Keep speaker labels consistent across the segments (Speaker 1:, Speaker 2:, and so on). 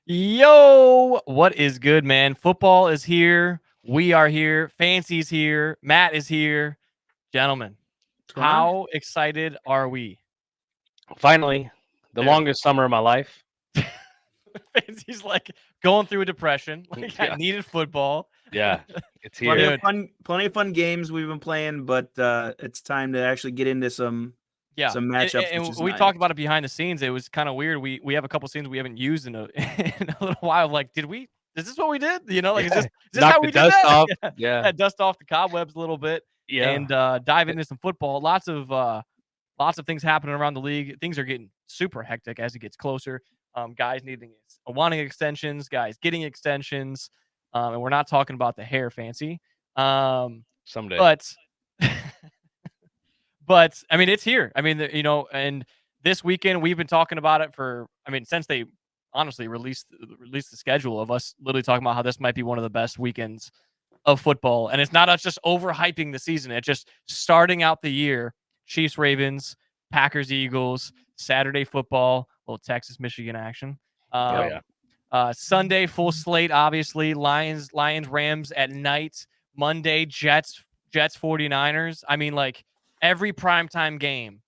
Speaker 1: Yo, what is good, man? Football is here. We are here. Fancy's here. Matt is here. Gentlemen,
Speaker 2: What's going on?
Speaker 1: how excited are we?
Speaker 3: Finally, the
Speaker 1: There.
Speaker 3: longest summer of my life.
Speaker 1: Fancy's like going through a depression. Like I
Speaker 3: Yeah,
Speaker 1: needed football.
Speaker 3: yeah, it's
Speaker 2: Plenty
Speaker 3: here.
Speaker 2: of
Speaker 1: Dude.
Speaker 2: fun, plenty of fun games we've been playing, but it's time to actually get into some
Speaker 1: Yeah.
Speaker 2: matchups, which
Speaker 1: And
Speaker 2: is
Speaker 1: we
Speaker 2: nice.
Speaker 1: talked about it behind the scenes. It was kind of weird. We have a couple scenes we haven't used in a in a little while. Like, is this what we did? Like
Speaker 3: Yeah,
Speaker 1: is this
Speaker 3: knock
Speaker 1: how
Speaker 3: the
Speaker 1: we did
Speaker 3: dust
Speaker 1: that?
Speaker 3: off.
Speaker 1: Yeah.
Speaker 3: Yeah,
Speaker 1: Yeah, dust off the cobwebs a little bit
Speaker 3: yeah.
Speaker 1: and dive into some football. Lots of things happening around the league. Things are getting super hectic as it gets closer. Guys wanting extensions, guys getting extensions, and we're not talking about the hair fancy.
Speaker 3: Someday.
Speaker 1: But but I mean, it's here. I mean, and this weekend we've been talking about it for. I mean, since they honestly released the schedule of us literally talking about how this might be one of the best weekends of football, and it's not us just overhyping the season. It's just starting out the year. Chiefs, Ravens, Packers, Eagles, Saturday football, little Texas, Michigan action.
Speaker 3: Oh yeah.
Speaker 1: Sunday full slate, obviously. Lions, Rams at night. Monday, Jets, 49ers. I mean, like every primetime game,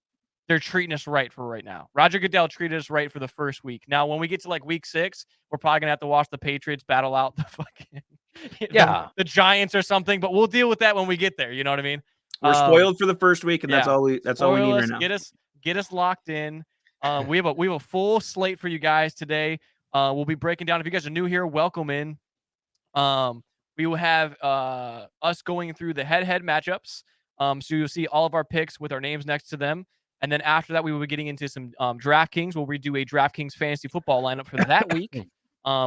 Speaker 1: they're treating us right for right now. Roger Goodell treated us right for the first week. Now, when we get to like week 6, we're probably gonna have to watch the Patriots battle out the fucking
Speaker 3: Yeah.
Speaker 1: the Giants or something, but we'll deal with that when we get there. You know what I mean?
Speaker 2: We're spoiled for the first week, and
Speaker 1: Yeah.
Speaker 2: that's all we
Speaker 1: Spoil
Speaker 2: need right
Speaker 1: us,
Speaker 2: now.
Speaker 1: get us locked in. We have a full slate for you guys today. We'll be breaking down. If you guys are new here, welcome in. We will have us going through the head-to-head matchups. So you'll see all of our picks with our names next to them. And then after that, we will be getting into some DraftKings. We'll redo a DraftKings fantasy football lineup for that week.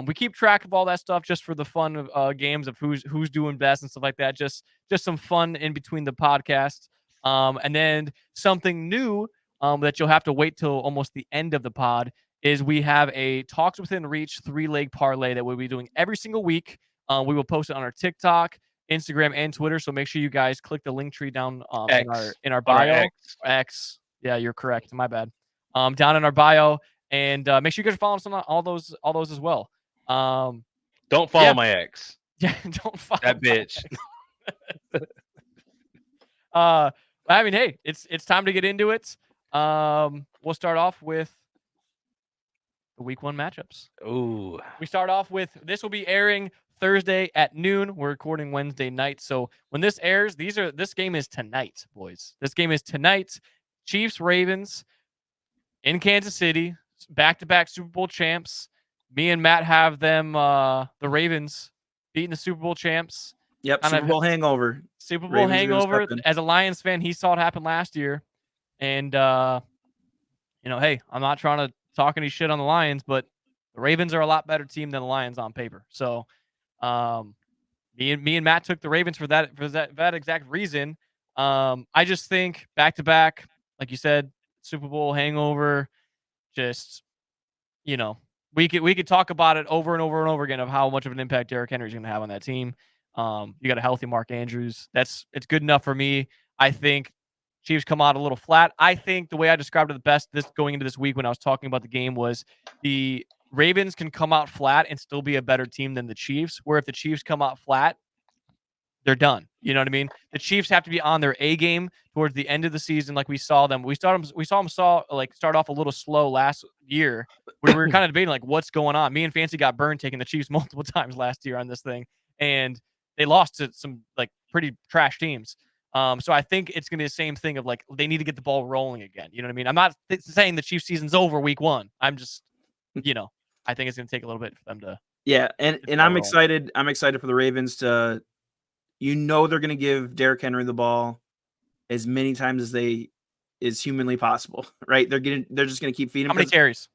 Speaker 1: We keep track of all that stuff just for the fun of games of who's doing best and stuff like that. Just some fun in between the podcast. And then something new that you'll have to wait till almost the end of the pod is we have a Talks Within Reach 3-leg parlay that we'll be doing every single week. We will post it on our TikTok, Instagram, and Twitter. So make sure you guys click the link tree down in our
Speaker 3: On our
Speaker 1: bio.
Speaker 3: X.
Speaker 1: X. Yeah, you're correct. My bad. Down in our bio, and make sure you guys follow us on all those as well.
Speaker 3: Don't follow
Speaker 1: yeah.
Speaker 3: my ex.
Speaker 1: Yeah, don't follow
Speaker 3: That bitch.
Speaker 1: I mean, hey, it's time to get into it. We'll start off with the week 1 matchups.
Speaker 3: Ooh.
Speaker 1: We start off with this will be airing Thursday at noon. We're recording Wednesday night. So when this airs, this game is tonight, boys. This game is tonight. Chiefs, Ravens in Kansas City, back-to-back Super Bowl champs. Me and Matt have them, the Ravens beating the Super Bowl champs.
Speaker 2: Yep, Super Bowl hangover.
Speaker 1: Super Bowl hangover. As a Lions fan, he saw it happen last year. And, hey, I'm not trying to talk any shit on the Lions, but the Ravens are a lot better team than the Lions on paper. So, me and Matt took the Ravens for that exact reason. I just think back-to-back, like you said, Super Bowl hangover, just, we could talk about it over and over and over again of how much of an impact Derrick Henry is going to have on that team. You got a healthy Mark Andrews. It's good enough for me. I think Chiefs come out a little flat. I think the way I described it the best going into this week when I was talking about the game was the Ravens can come out flat and still be a better team than the Chiefs, where if the Chiefs come out flat, they're done. You know what I mean? The Chiefs have to be on their A game towards the end of the season, like we saw them. We saw them start off a little slow last year. We were kind of debating like what's going on. Me and Fancy got burned taking the Chiefs multiple times last year on this thing, and they lost to some like pretty trash teams. So I think it's gonna be the same thing of like they need to get the ball rolling again. You know what I mean? I'm not saying the Chiefs season's over week 1. I'm just, I think it's gonna take a little bit for them to.
Speaker 2: Yeah, and I'm excited. I'm excited for the Ravens to. They're going to give Derrick Henry the ball as many times as humanly possible, right? They're just going to keep feeding him.
Speaker 1: How many carries?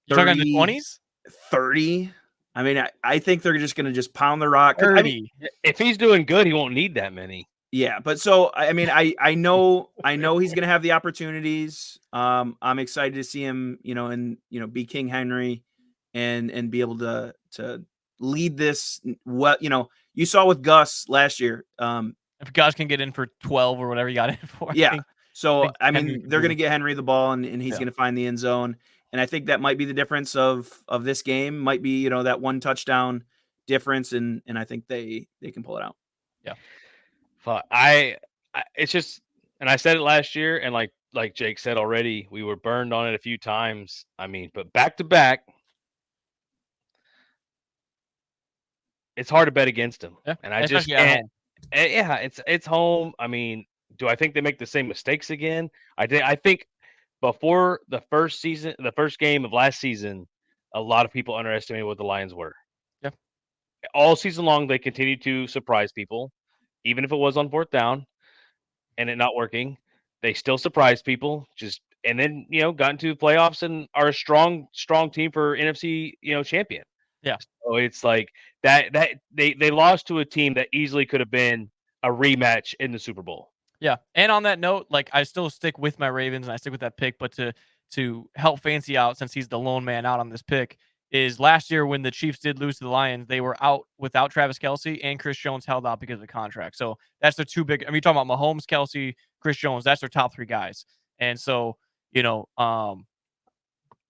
Speaker 1: You're talking in the 20s?
Speaker 2: 30. I mean, I think they're just going to pound the rock.
Speaker 1: 30.
Speaker 2: I mean,
Speaker 3: if he's doing good, he won't need that many.
Speaker 2: Yeah, but so I mean, I know he's going to have the opportunities. I'm excited to see him, be King Henry, and be able to lead this. What you saw with Gus last year.
Speaker 1: If Gus can get in for 12 or whatever he got in for,
Speaker 2: yeah. So I mean, they're going to
Speaker 1: get
Speaker 2: get Henry the ball, and he's going to find the end zone. I think that might be the difference of this game. Might be, you know, that one touchdown difference, and I think they can pull it out.
Speaker 1: Yeah.
Speaker 3: Fuck, it's just, and I said it last year, and like Jake said already, we were burned on it a few times. I mean, but back to back, it's hard to bet against them.
Speaker 1: Yeah.
Speaker 3: And I just
Speaker 1: Especially at
Speaker 3: can't.
Speaker 1: home.
Speaker 3: Yeah, it's home. I mean, do I think they make the same mistakes again? I think before the first game of last season, a lot of people underestimated what the Lions were.
Speaker 1: Yeah.
Speaker 3: All season long, they continued to surprise people, even if it was on fourth down and it not working. They still surprised people. And then, you know, got into the playoffs and are a strong team for NFC, you know, champion.
Speaker 1: Yeah.
Speaker 3: So it's like that they lost to a team that easily could have been a rematch in the Super Bowl.
Speaker 1: Yeah. And on that note, like, I still stick with my Ravens and I stick with that pick, but to help Fancy out, since he's the lone man out on this pick, is last year when the Chiefs did lose to the Lions, they were out without Travis Kelce, and Chris Jones held out because of the contract. So that's their two big. I mean, you're talking about Mahomes, Kelce, Chris Jones. That's their top three guys. And so, you know,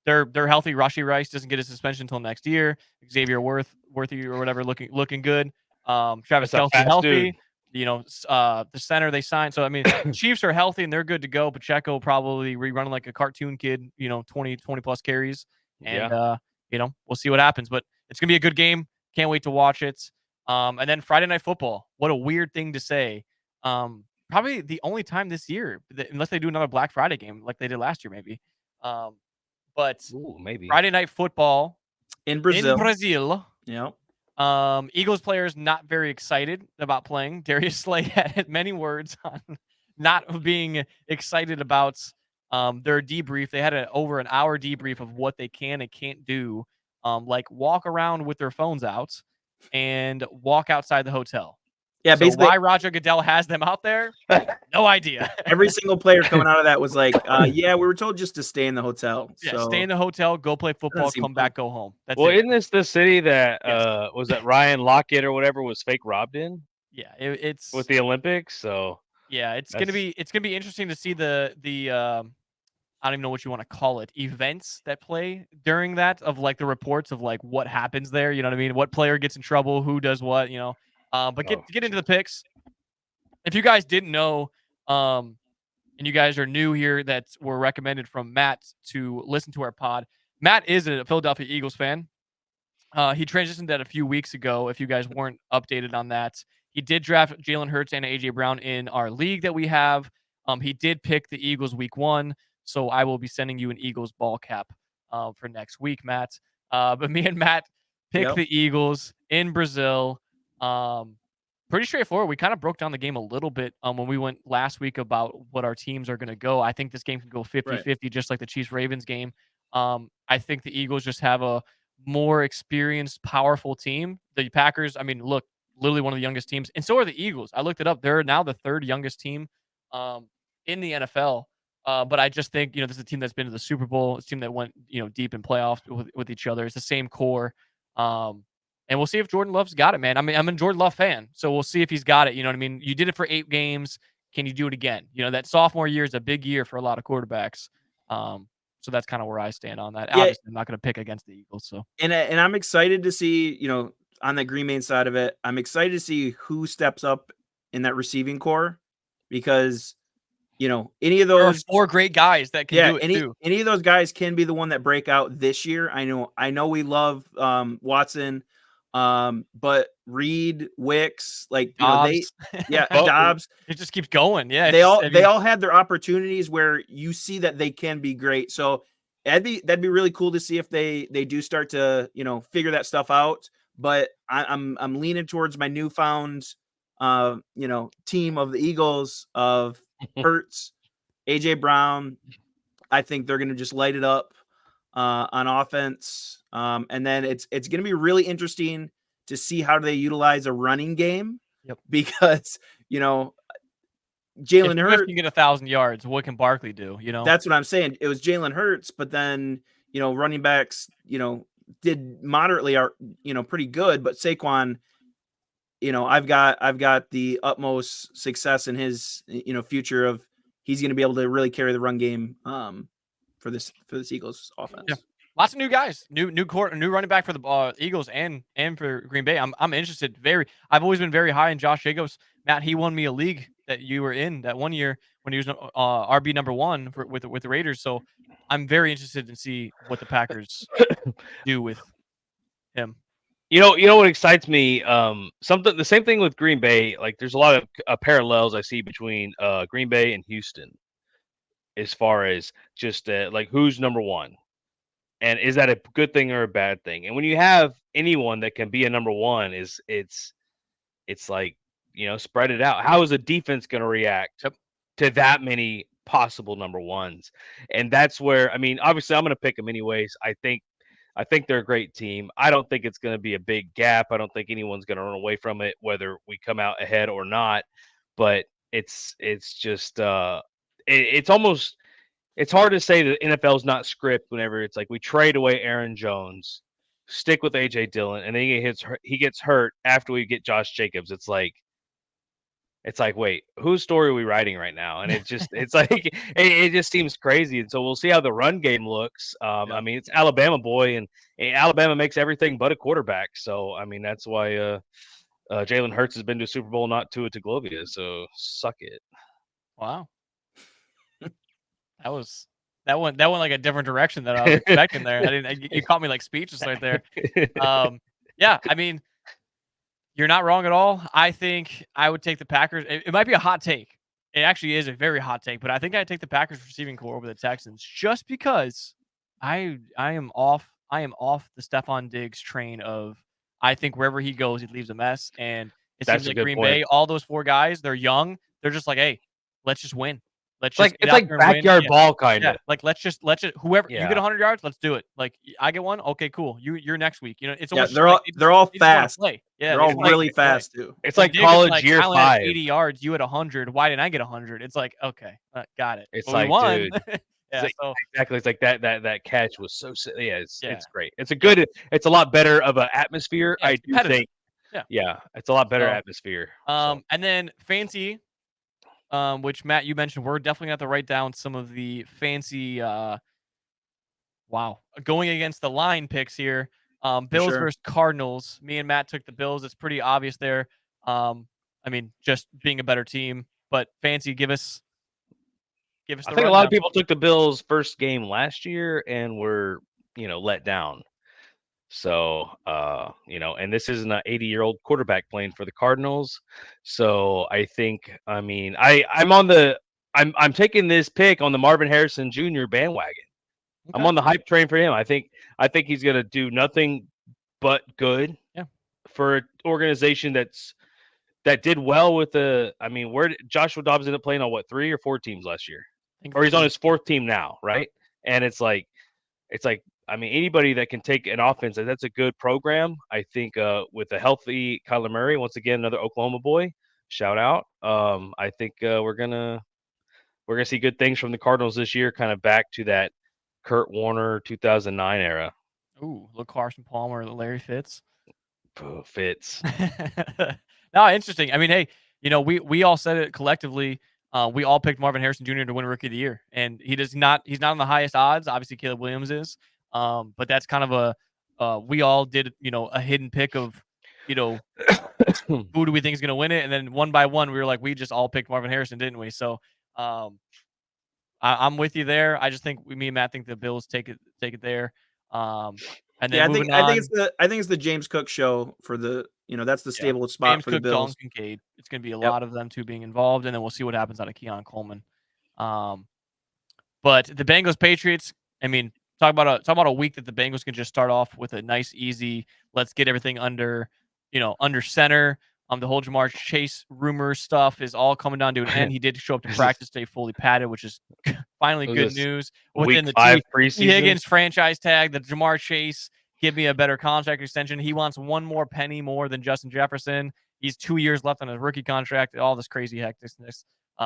Speaker 1: they're healthy. Rashee Rice doesn't get a suspension until next year. Xavier Worthy or whatever looking good. Travis
Speaker 3: That's a
Speaker 1: Kelce
Speaker 3: fast
Speaker 1: healthy.
Speaker 3: dude.
Speaker 1: You know, the center they signed. So I mean, Chiefs are healthy and they're good to go. Pacheco probably rerunning like a cartoon kid. You know, 20 plus carries. And you know, we'll see what happens. But it's gonna be a good game. Can't wait to watch it. And then Friday Night Football. What a weird thing to say. Probably the only time this year, unless they do another Black Friday game like they did last year, maybe. But
Speaker 3: maybe
Speaker 1: Friday Night Football
Speaker 2: In Brazil.
Speaker 1: Yeah.
Speaker 2: Yeah.
Speaker 1: Eagles players not very excited about playing. Darius Slay had many words on not being excited about their debrief. They had over an hour debrief of what they can and can't do, like walk around with their phones out and walk outside the hotel.
Speaker 2: Yeah,
Speaker 1: so
Speaker 2: basically
Speaker 1: why Roger Goodell has them out there, no idea.
Speaker 2: every single player coming out of that was like, yeah, we were told just to stay in the hotel.
Speaker 1: Yeah,
Speaker 2: So
Speaker 1: stay in the hotel, go play football,
Speaker 2: seem
Speaker 1: come back, go home. That's
Speaker 3: well,
Speaker 1: it.
Speaker 3: isn't this the city that
Speaker 1: Yes.
Speaker 3: was that Ryan Lockett or whatever was fake robbed in?
Speaker 1: Yeah, it's
Speaker 3: with the Olympics. So
Speaker 1: yeah, it's gonna be interesting to see the I don't even know what you want to call it, events that play during that, of like the reports of like what happens there. You know what I mean? What player gets in trouble, who does what, you know. But get into the picks. If you guys didn't know, and you guys are new here, that were recommended from Matt to listen to our pod. Matt is a Philadelphia Eagles fan. He transitioned that a few weeks ago. If you guys weren't updated on that, he did draft Jalen Hurts and AJ Brown in our league that we have. He did pick the Eagles week 1, so I will be sending you an Eagles ball cap for next week, Matt. But me and Matt picked the Eagles in Brazil. Pretty straightforward. We kind of broke down the game a little bit when we went last week about what our teams are going to go. I think this game can go 50-50, just like the Chiefs-Ravens game. I think the Eagles just have a more experienced, powerful team. The Packers, I mean, look, literally one of the youngest teams, and so are the Eagles. I looked it up. They're now the 3rd youngest team in the NFL. But I just think, you know, this is a team that's been to the Super Bowl. It's a team that went, you know, deep in playoffs with each other. It's the same core. And we'll see if Jordan Love's got it, man. I mean, I'm a Jordan Love fan, so we'll see if he's got it. You know what I mean? You did it for 8 games. Can you do it again? You know, that sophomore year is a big year for a lot of quarterbacks. So that's kind of where I stand on that.
Speaker 2: Yeah.
Speaker 1: Obviously, I'm not going to pick against the Eagles. So
Speaker 2: and I'm excited to see, you know, on the Green Bay side of it, I'm excited to see who steps up in that receiving core, because, you know, any of those
Speaker 1: 4 great guys that can do it too.
Speaker 2: Any of those guys can be the one that break out this year. I know we love Watson, but Reed, Wicks, like, you know, Dobbs.
Speaker 1: It just keeps going. Yeah,
Speaker 2: they all had their opportunities where you see that they can be great. So that'd be really cool to see if they do start to, you know, figure that stuff out. But I'm leaning towards my newfound you know, team of the Eagles of Hurts, AJ Brown. I think they're going to just light it up on offense. And then it's going to be really interesting to see how they utilize a running game. Because, you know, Jalen Hurts
Speaker 1: can get 1,000 yards. What can Barkley do? You know,
Speaker 2: that's what I'm saying. It was Jalen Hurts, but then, you know, running backs, you know, did moderately, you know, pretty good. But Saquon, you know, I've got the utmost success in his, you know, future of he's going to be able to really carry the run game for this Eagles offense.
Speaker 1: Yeah. Lots of new guys, new running back for the Eagles and for Green Bay. I'm interested. I've always been very high in Josh Jacobs. Matt, he won me a league that you were in that one year when he was RB number 1 with the Raiders. So I'm very interested to see what the Packers do with him.
Speaker 3: You know what excites me? The same thing with Green Bay. Like, there's a lot of parallels I see between Green Bay and Houston, as far as just like who's number 1, and is that a good thing or a bad thing? And when you have anyone that can be a number 1, it's like, spread it out. How is the defense going to react to that many possible number 1s? And that's where, I mean, obviously I'm going to pick them anyways. I think they're a great team. I don't think it's going to be a big gap. I don't think anyone's going to run away from it, whether we come out ahead or not. But it's just it's almost, it's hard to say that NFL's not script whenever it's like we trade away Aaron Jones, stick with AJ Dillon, and then he gets hurt after we get Josh Jacobs. It's like, wait, whose story are we writing right now? And it's like it just seems crazy. And so we'll see how the run game looks. I mean, it's Alabama boy, and Alabama makes everything but a quarterback. So I mean, that's why Jalen Hurts has been to a Super Bowl, not to a Tagovailoa. So suck it.
Speaker 1: Wow. That went like a different direction than I was expecting there. You caught me like speechless right there. Yeah, I mean, you're not wrong at all. I think I would take the Packers. It might be a hot take. It actually is a very hot take, but I think I'd take the Packers receiving core over the Texans just because I am off the Stephon Diggs train of, I think wherever he goes, he leaves a mess. And it seems like Green Bay, all those 4 guys, they're young. They're just like, hey, let's just win. It's like
Speaker 3: backyard ball kind of.
Speaker 1: Yeah. Like let's just whoever you get 100 yards, let's do it. Like I get 1, okay, cool. You're next week. It's almost
Speaker 2: they're all fast.
Speaker 1: Yeah,
Speaker 2: they're all really fast too.
Speaker 3: It's like college year 5.
Speaker 1: 80 yards, you at 100. Why didn't I get 100? It's like, okay, got it.
Speaker 3: It's
Speaker 1: but
Speaker 3: like,
Speaker 1: we won.
Speaker 3: dude.
Speaker 1: Yeah, so
Speaker 3: exactly. It's like that catch was so it's great. It's it's a lot better of an atmosphere.
Speaker 1: Yeah,
Speaker 3: I do think. Yeah, it's a lot better atmosphere.
Speaker 1: And then fancy. Which Matt, you mentioned, we're definitely gonna have to write down some of the fancy going against the line picks here. Bills versus Cardinals. Me and Matt took the Bills. It's pretty obvious there. I mean, just being a better team, but fancy, give us the
Speaker 3: I think a lot of people took the Bills first game last year and were, let down. So, and this isn't an 80-year-old quarterback playing for the Cardinals. So I think, I mean, I'm taking this pick on the Marvin Harrison Jr. bandwagon. Okay. I'm on the hype train for him. I think he's going to do nothing but good for an organization that did well with where did Joshua Dobbs end up playing on 3 or 4 teams last year? Or he's on his 4th team now, right? And it's like, I mean, anybody that can take an offense, that's a good program. I think with a healthy Kyler Murray, once again, another Oklahoma boy, shout out. I think we're gonna see good things from the Cardinals this year, kind of back to that Kurt Warner 2009 era.
Speaker 1: Ooh, look, Carson Palmer, Larry Fitz.
Speaker 3: Fitz.
Speaker 1: No, interesting. I mean, hey, we all said it collectively. We all picked Marvin Harrison Jr. to win Rookie of the Year, and he's not on the highest odds. Obviously, Caleb Williams is. But that's kind of we all did, a hidden pick of, who do we think is going to win it? And then one by one, we were like, we just all picked Marvin Harrison, didn't we? So, I'm with you there. I just think me and Matt think the Bills take it there. And then
Speaker 2: I think it's the James Cook show for the, that's the stable spot
Speaker 1: James
Speaker 2: for
Speaker 1: Cook,
Speaker 2: the Bills.
Speaker 1: Dalton Kincaid. It's going to be a lot of them two being involved, and then we'll see what happens out of Keon Coleman. But the Bengals Patriots, I mean, talk about a week that the Bengals can just start off with a nice, easy, let's get everything under center. The whole Jamar Chase rumor stuff is all coming down to an end. He did show up to practice today fully padded, which is finally good news. Within the 5 preseason Higgins franchise tag, the Jamar Chase, give me a better contract extension. He wants 1 more penny more than Justin Jefferson. He's 2 years left on his rookie contract. All this crazy hecticness.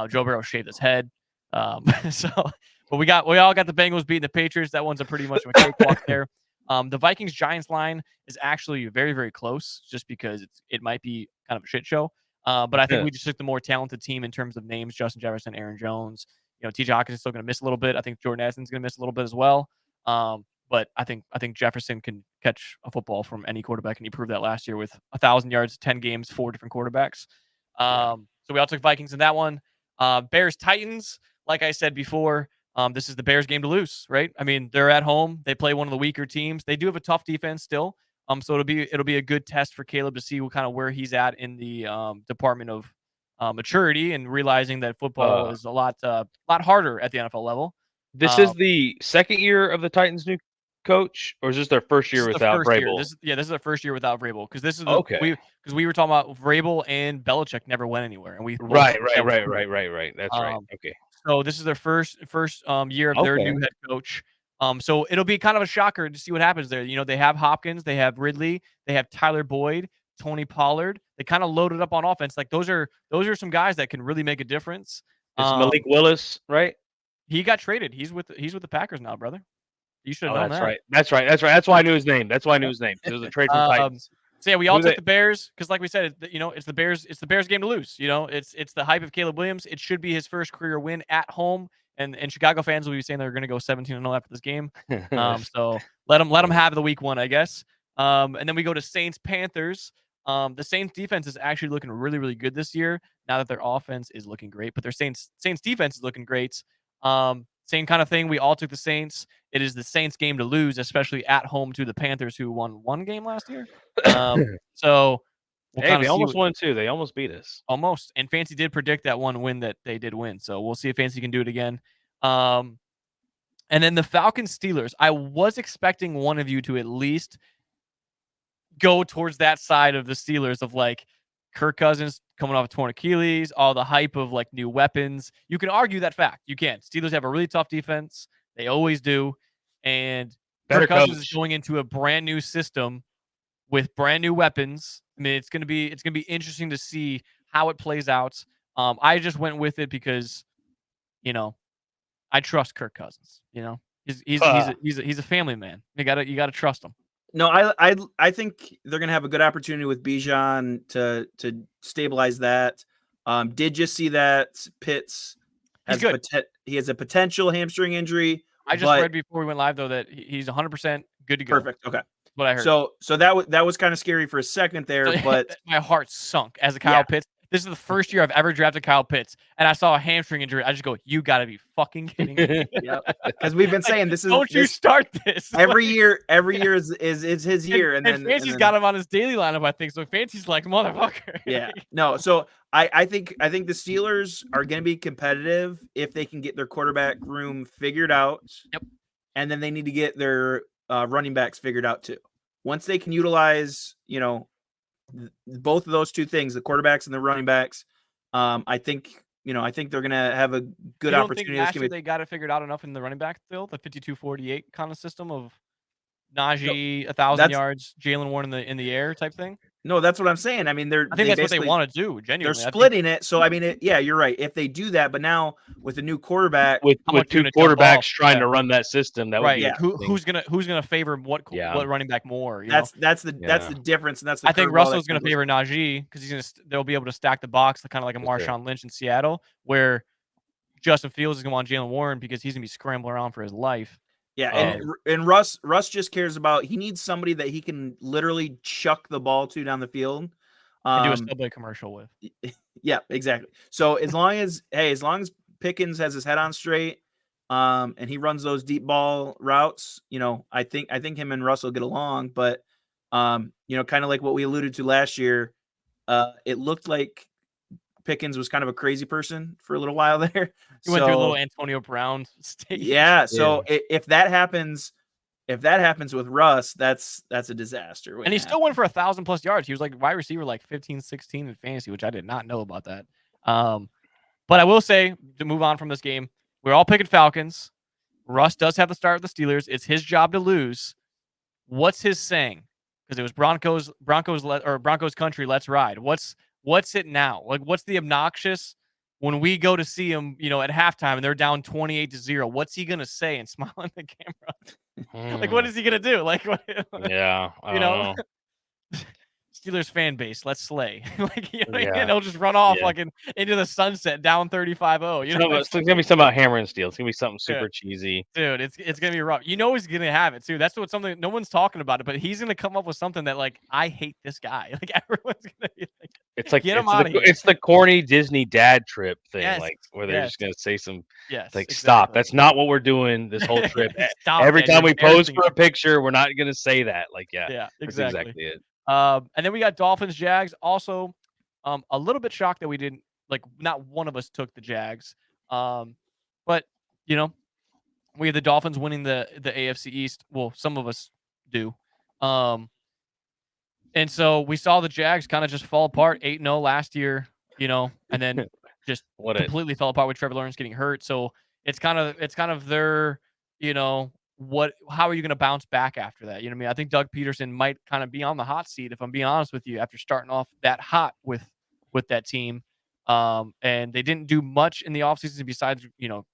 Speaker 1: Joe Burrow shaved his head. But we all got the Bengals beating the Patriots. That one's a pretty much of a cakewalk there. The Vikings-Giants line is actually very, very close, just because it might be kind of a shit show. But I think we just took the more talented team in terms of names: Justin Jefferson, Aaron Jones, TJ Hawkins is still going to miss a little bit. I think Jordan Addison's going to miss a little bit as well. But I think Jefferson can catch a football from any quarterback, and he proved that last year with 1,000 yards, 10 games, 4 different quarterbacks. So we all took Vikings in that one. Bears Titans, like I said before, this is the Bears game to lose, right? I mean, they're at home. They play one of the weaker teams. They do have a tough defense still. So it'll be a good test for Caleb to see where he's at in the department of maturity and realizing that football is a lot harder at the NFL level.
Speaker 3: This is the second year of the Titans' new coach, or is this their first year without Vrabel?
Speaker 1: This is their first year without Vrabel, because this is
Speaker 3: because
Speaker 1: we were talking about Vrabel and Belichick never went anywhere, and we
Speaker 3: right. That's right. Okay,
Speaker 1: so this is their first year of their new head coach. So it'll be kind of a shocker to see what happens there. They have Hopkins, they have Ridley, they have Tyler Boyd, Tony Pollard. They kind of loaded up on offense. Like those are some guys that can really make a difference.
Speaker 3: It's Malik Willis, right?
Speaker 1: He got traded. He's with the Packers now, brother. You should have known that.
Speaker 3: That's right. That's why I knew his name. It was a trade from Titans.
Speaker 1: So yeah, we all took the Bears because, like we said, it's the Bears. It's the Bears game to lose. It's the hype of Caleb Williams. It should be his first career win at home, and Chicago fans will be saying they're going to go 17-0 after this game. So let them have the week one, I guess. And then we go to Saints Panthers. The Saints defense is actually looking really, really good this year. Now that their offense is looking great, but their Saints defense is looking great. Same kind of thing. We all took the Saints. It is the Saints game to lose, especially at home to the Panthers, who won one game last year. So
Speaker 3: they almost won too. They almost beat us.
Speaker 1: Almost. And Fancy did predict that one win that they did win. So we'll see if Fancy can do it again. And then the Falcons Steelers. I was expecting one of you to at least go towards that side of the Steelers of like Kirk Cousins coming off a torn Achilles, all the hype of like new weapons. You can argue that fact. You can. Steelers have a really tough defense. They always do. And Kirk Cousins is going into a brand new system with brand new weapons. I mean, it's gonna be interesting to see how it plays out. I just went with it because, I trust Kirk Cousins. He's a family man. You gotta trust him.
Speaker 2: No, I think they're gonna have a good opportunity with Bijan to stabilize that. Did just see that Pitts has he has a potential hamstring injury.
Speaker 1: I just read before we went live though that he's 100% good to go.
Speaker 2: Perfect. Okay.
Speaker 1: What I heard.
Speaker 2: So that was kind of scary for a second there, but
Speaker 1: my heart sunk as a Kyle Pitts. This is the first year I've ever drafted Kyle Pitts, and I saw a hamstring injury. I just go, "You got to be fucking kidding me!"
Speaker 2: Because we've been saying this is.
Speaker 1: Don't you start this
Speaker 2: every year? Every year is his year,
Speaker 1: and then Fancy's got him on his daily lineup. I think so. Fancy's like motherfucker.
Speaker 2: Yeah. No. So I think the Steelers are going to be competitive if they can get their quarterback room figured out.
Speaker 1: Yep.
Speaker 2: And then they need to get their running backs figured out too. Once they can utilize, both of those two things, the quarterbacks and the running backs, I think they're gonna have a good opportunity.
Speaker 1: Last year they got it figured out enough in the running back still, the 52-48 kind of system of Najee 1,000 yards, Jalen Warren in the air type thing.
Speaker 2: No, that's what I'm saying. I mean, I
Speaker 1: think that's what they want to do. Genuinely,
Speaker 2: they're splitting it. So I mean, you're right. If they do that, but now with a new quarterback,
Speaker 3: with two quarterbacks trying to run that system, that would be
Speaker 1: who's gonna favor what running back more?
Speaker 2: That's the difference, and that's the
Speaker 1: I think Russell's gonna favor Najee because they'll be able to stack the box, kind of like a Marshawn Lynch in Seattle, where Justin Fields is gonna want Jalen Warren because he's gonna be scrambling around for his life.
Speaker 2: Yeah, and Russ just cares about, he needs somebody that he can literally chuck the ball to down the field.
Speaker 1: And do a Subway commercial with.
Speaker 2: Yeah, exactly. So as long as Pickens has his head on straight, and he runs those deep ball routes, I think him and Russ will get along. But kind of like what we alluded to last year, it looked like Pickens was kind of a crazy person for a little while there.
Speaker 1: He went through a little Antonio Brown stage.
Speaker 2: Yeah. So if that happens with Russ, that's a disaster.
Speaker 1: And he still went for 1,000+ yards. He was like wide receiver, like 15, 16 in fantasy, which I did not know about that. But I will say, to move on from this game, we're all picking Falcons. Russ does have the start of the Steelers. It's his job to lose. What's his saying? Because it was Broncos country. Let's ride. What's it now? Like, what's the obnoxious when we go to see him, at halftime and they're down 28-0? What's he gonna say and smile in the camera? Like, what is he gonna do? Like, what,
Speaker 3: yeah, I don't know.
Speaker 1: Steelers fan base. Let's slay. Like, you know,
Speaker 3: Yeah.
Speaker 1: and they'll just run off
Speaker 3: Yeah.
Speaker 1: like into the sunset down 35-0. You know,
Speaker 3: It's gonna be something about hammer and steel. It's gonna be something
Speaker 1: Yeah.
Speaker 3: super cheesy.
Speaker 1: Dude, it's gonna be rough. You know he's gonna have it too. That's what something no one's talking about it, but he's gonna come up with something that like I hate this guy. Like everyone's gonna be like,
Speaker 3: It's like
Speaker 1: get him out of here.
Speaker 3: it's the corny Disney dad trip thing,
Speaker 1: Yes,
Speaker 3: like where they're just gonna say some
Speaker 1: Yes,
Speaker 3: like
Speaker 1: exactly.
Speaker 3: stop. That's not what we're doing this whole trip.
Speaker 1: Stop,
Speaker 3: Every
Speaker 1: man,
Speaker 3: time
Speaker 1: you're
Speaker 3: we pose
Speaker 1: embarrassing
Speaker 3: for a picture, we're not gonna say that. Like,
Speaker 1: Yeah,
Speaker 3: that's
Speaker 1: exactly.
Speaker 3: exactly it.
Speaker 1: And then we got Dolphins, Jags. Also, a little bit shocked that we didn't like not one of us took the Jags. But you know, we have the Dolphins winning the AFC East. Well, some of us do. And so we saw the Jags kind of just fall apart 8-0 last year, you know, and then just completely fell apart with Trevor Lawrence getting hurt. So it's kind of their, you know, how are you going to bounce back after that? You know what I mean? I think Doug Peterson might kind of be on the hot seat, if I'm being honest with you, after starting off that hot with that team. And they didn't do much in the offseason besides, you know,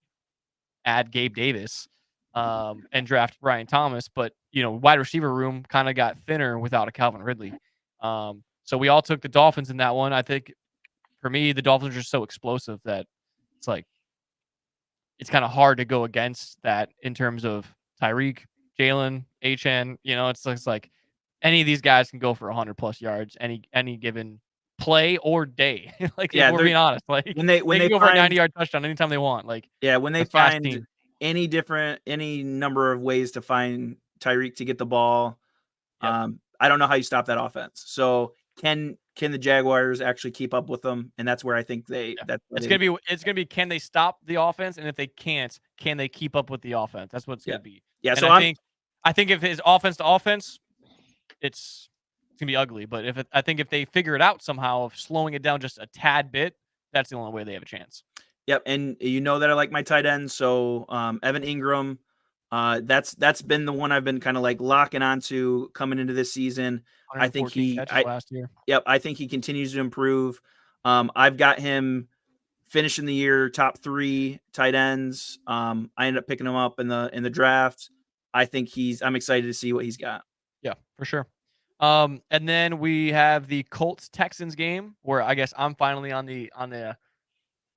Speaker 1: add Gabe Davis and draft Brian Thomas, but you know, wide receiver room kind of got thinner without a Calvin Ridley. So we all took the Dolphins in that one. I think for me, the Dolphins are so explosive that it's like it's kind of hard to go against that in terms of Tyreek, Jalen, HN. You know, it's like any of these guys can go for 100+ yards any given play or day. Like, if we're being honest, like
Speaker 2: when they
Speaker 1: can go for a 90-yard touchdown anytime they want. Like,
Speaker 2: when they find any number of ways to find Tyreek to get the ball, I don't know how you stop that offense. So can the Jaguars actually keep up with them? And that's where I think it's
Speaker 1: gonna be can they stop the offense, and if they can't, can they keep up with the offense? That's what it's gonna be.
Speaker 2: Yeah.
Speaker 1: And
Speaker 2: So
Speaker 1: I think if his offense to offense, it's gonna be ugly. But I think if they figure it out somehow of slowing it down just a tad bit, that's the only way they have a chance.
Speaker 2: Yep, and you know that I like my tight end, so Evan Ingram, that's been the one I've been kind of like locking onto coming into this season. I think
Speaker 1: last year.
Speaker 2: Yep, I think he continues to improve. I've got him finishing the year top 3 tight ends. I ended up picking him up in the draft. I think I'm excited to see what he's got.
Speaker 1: Yeah, for sure. And then we have the Colts Texans game, where I guess I'm finally on the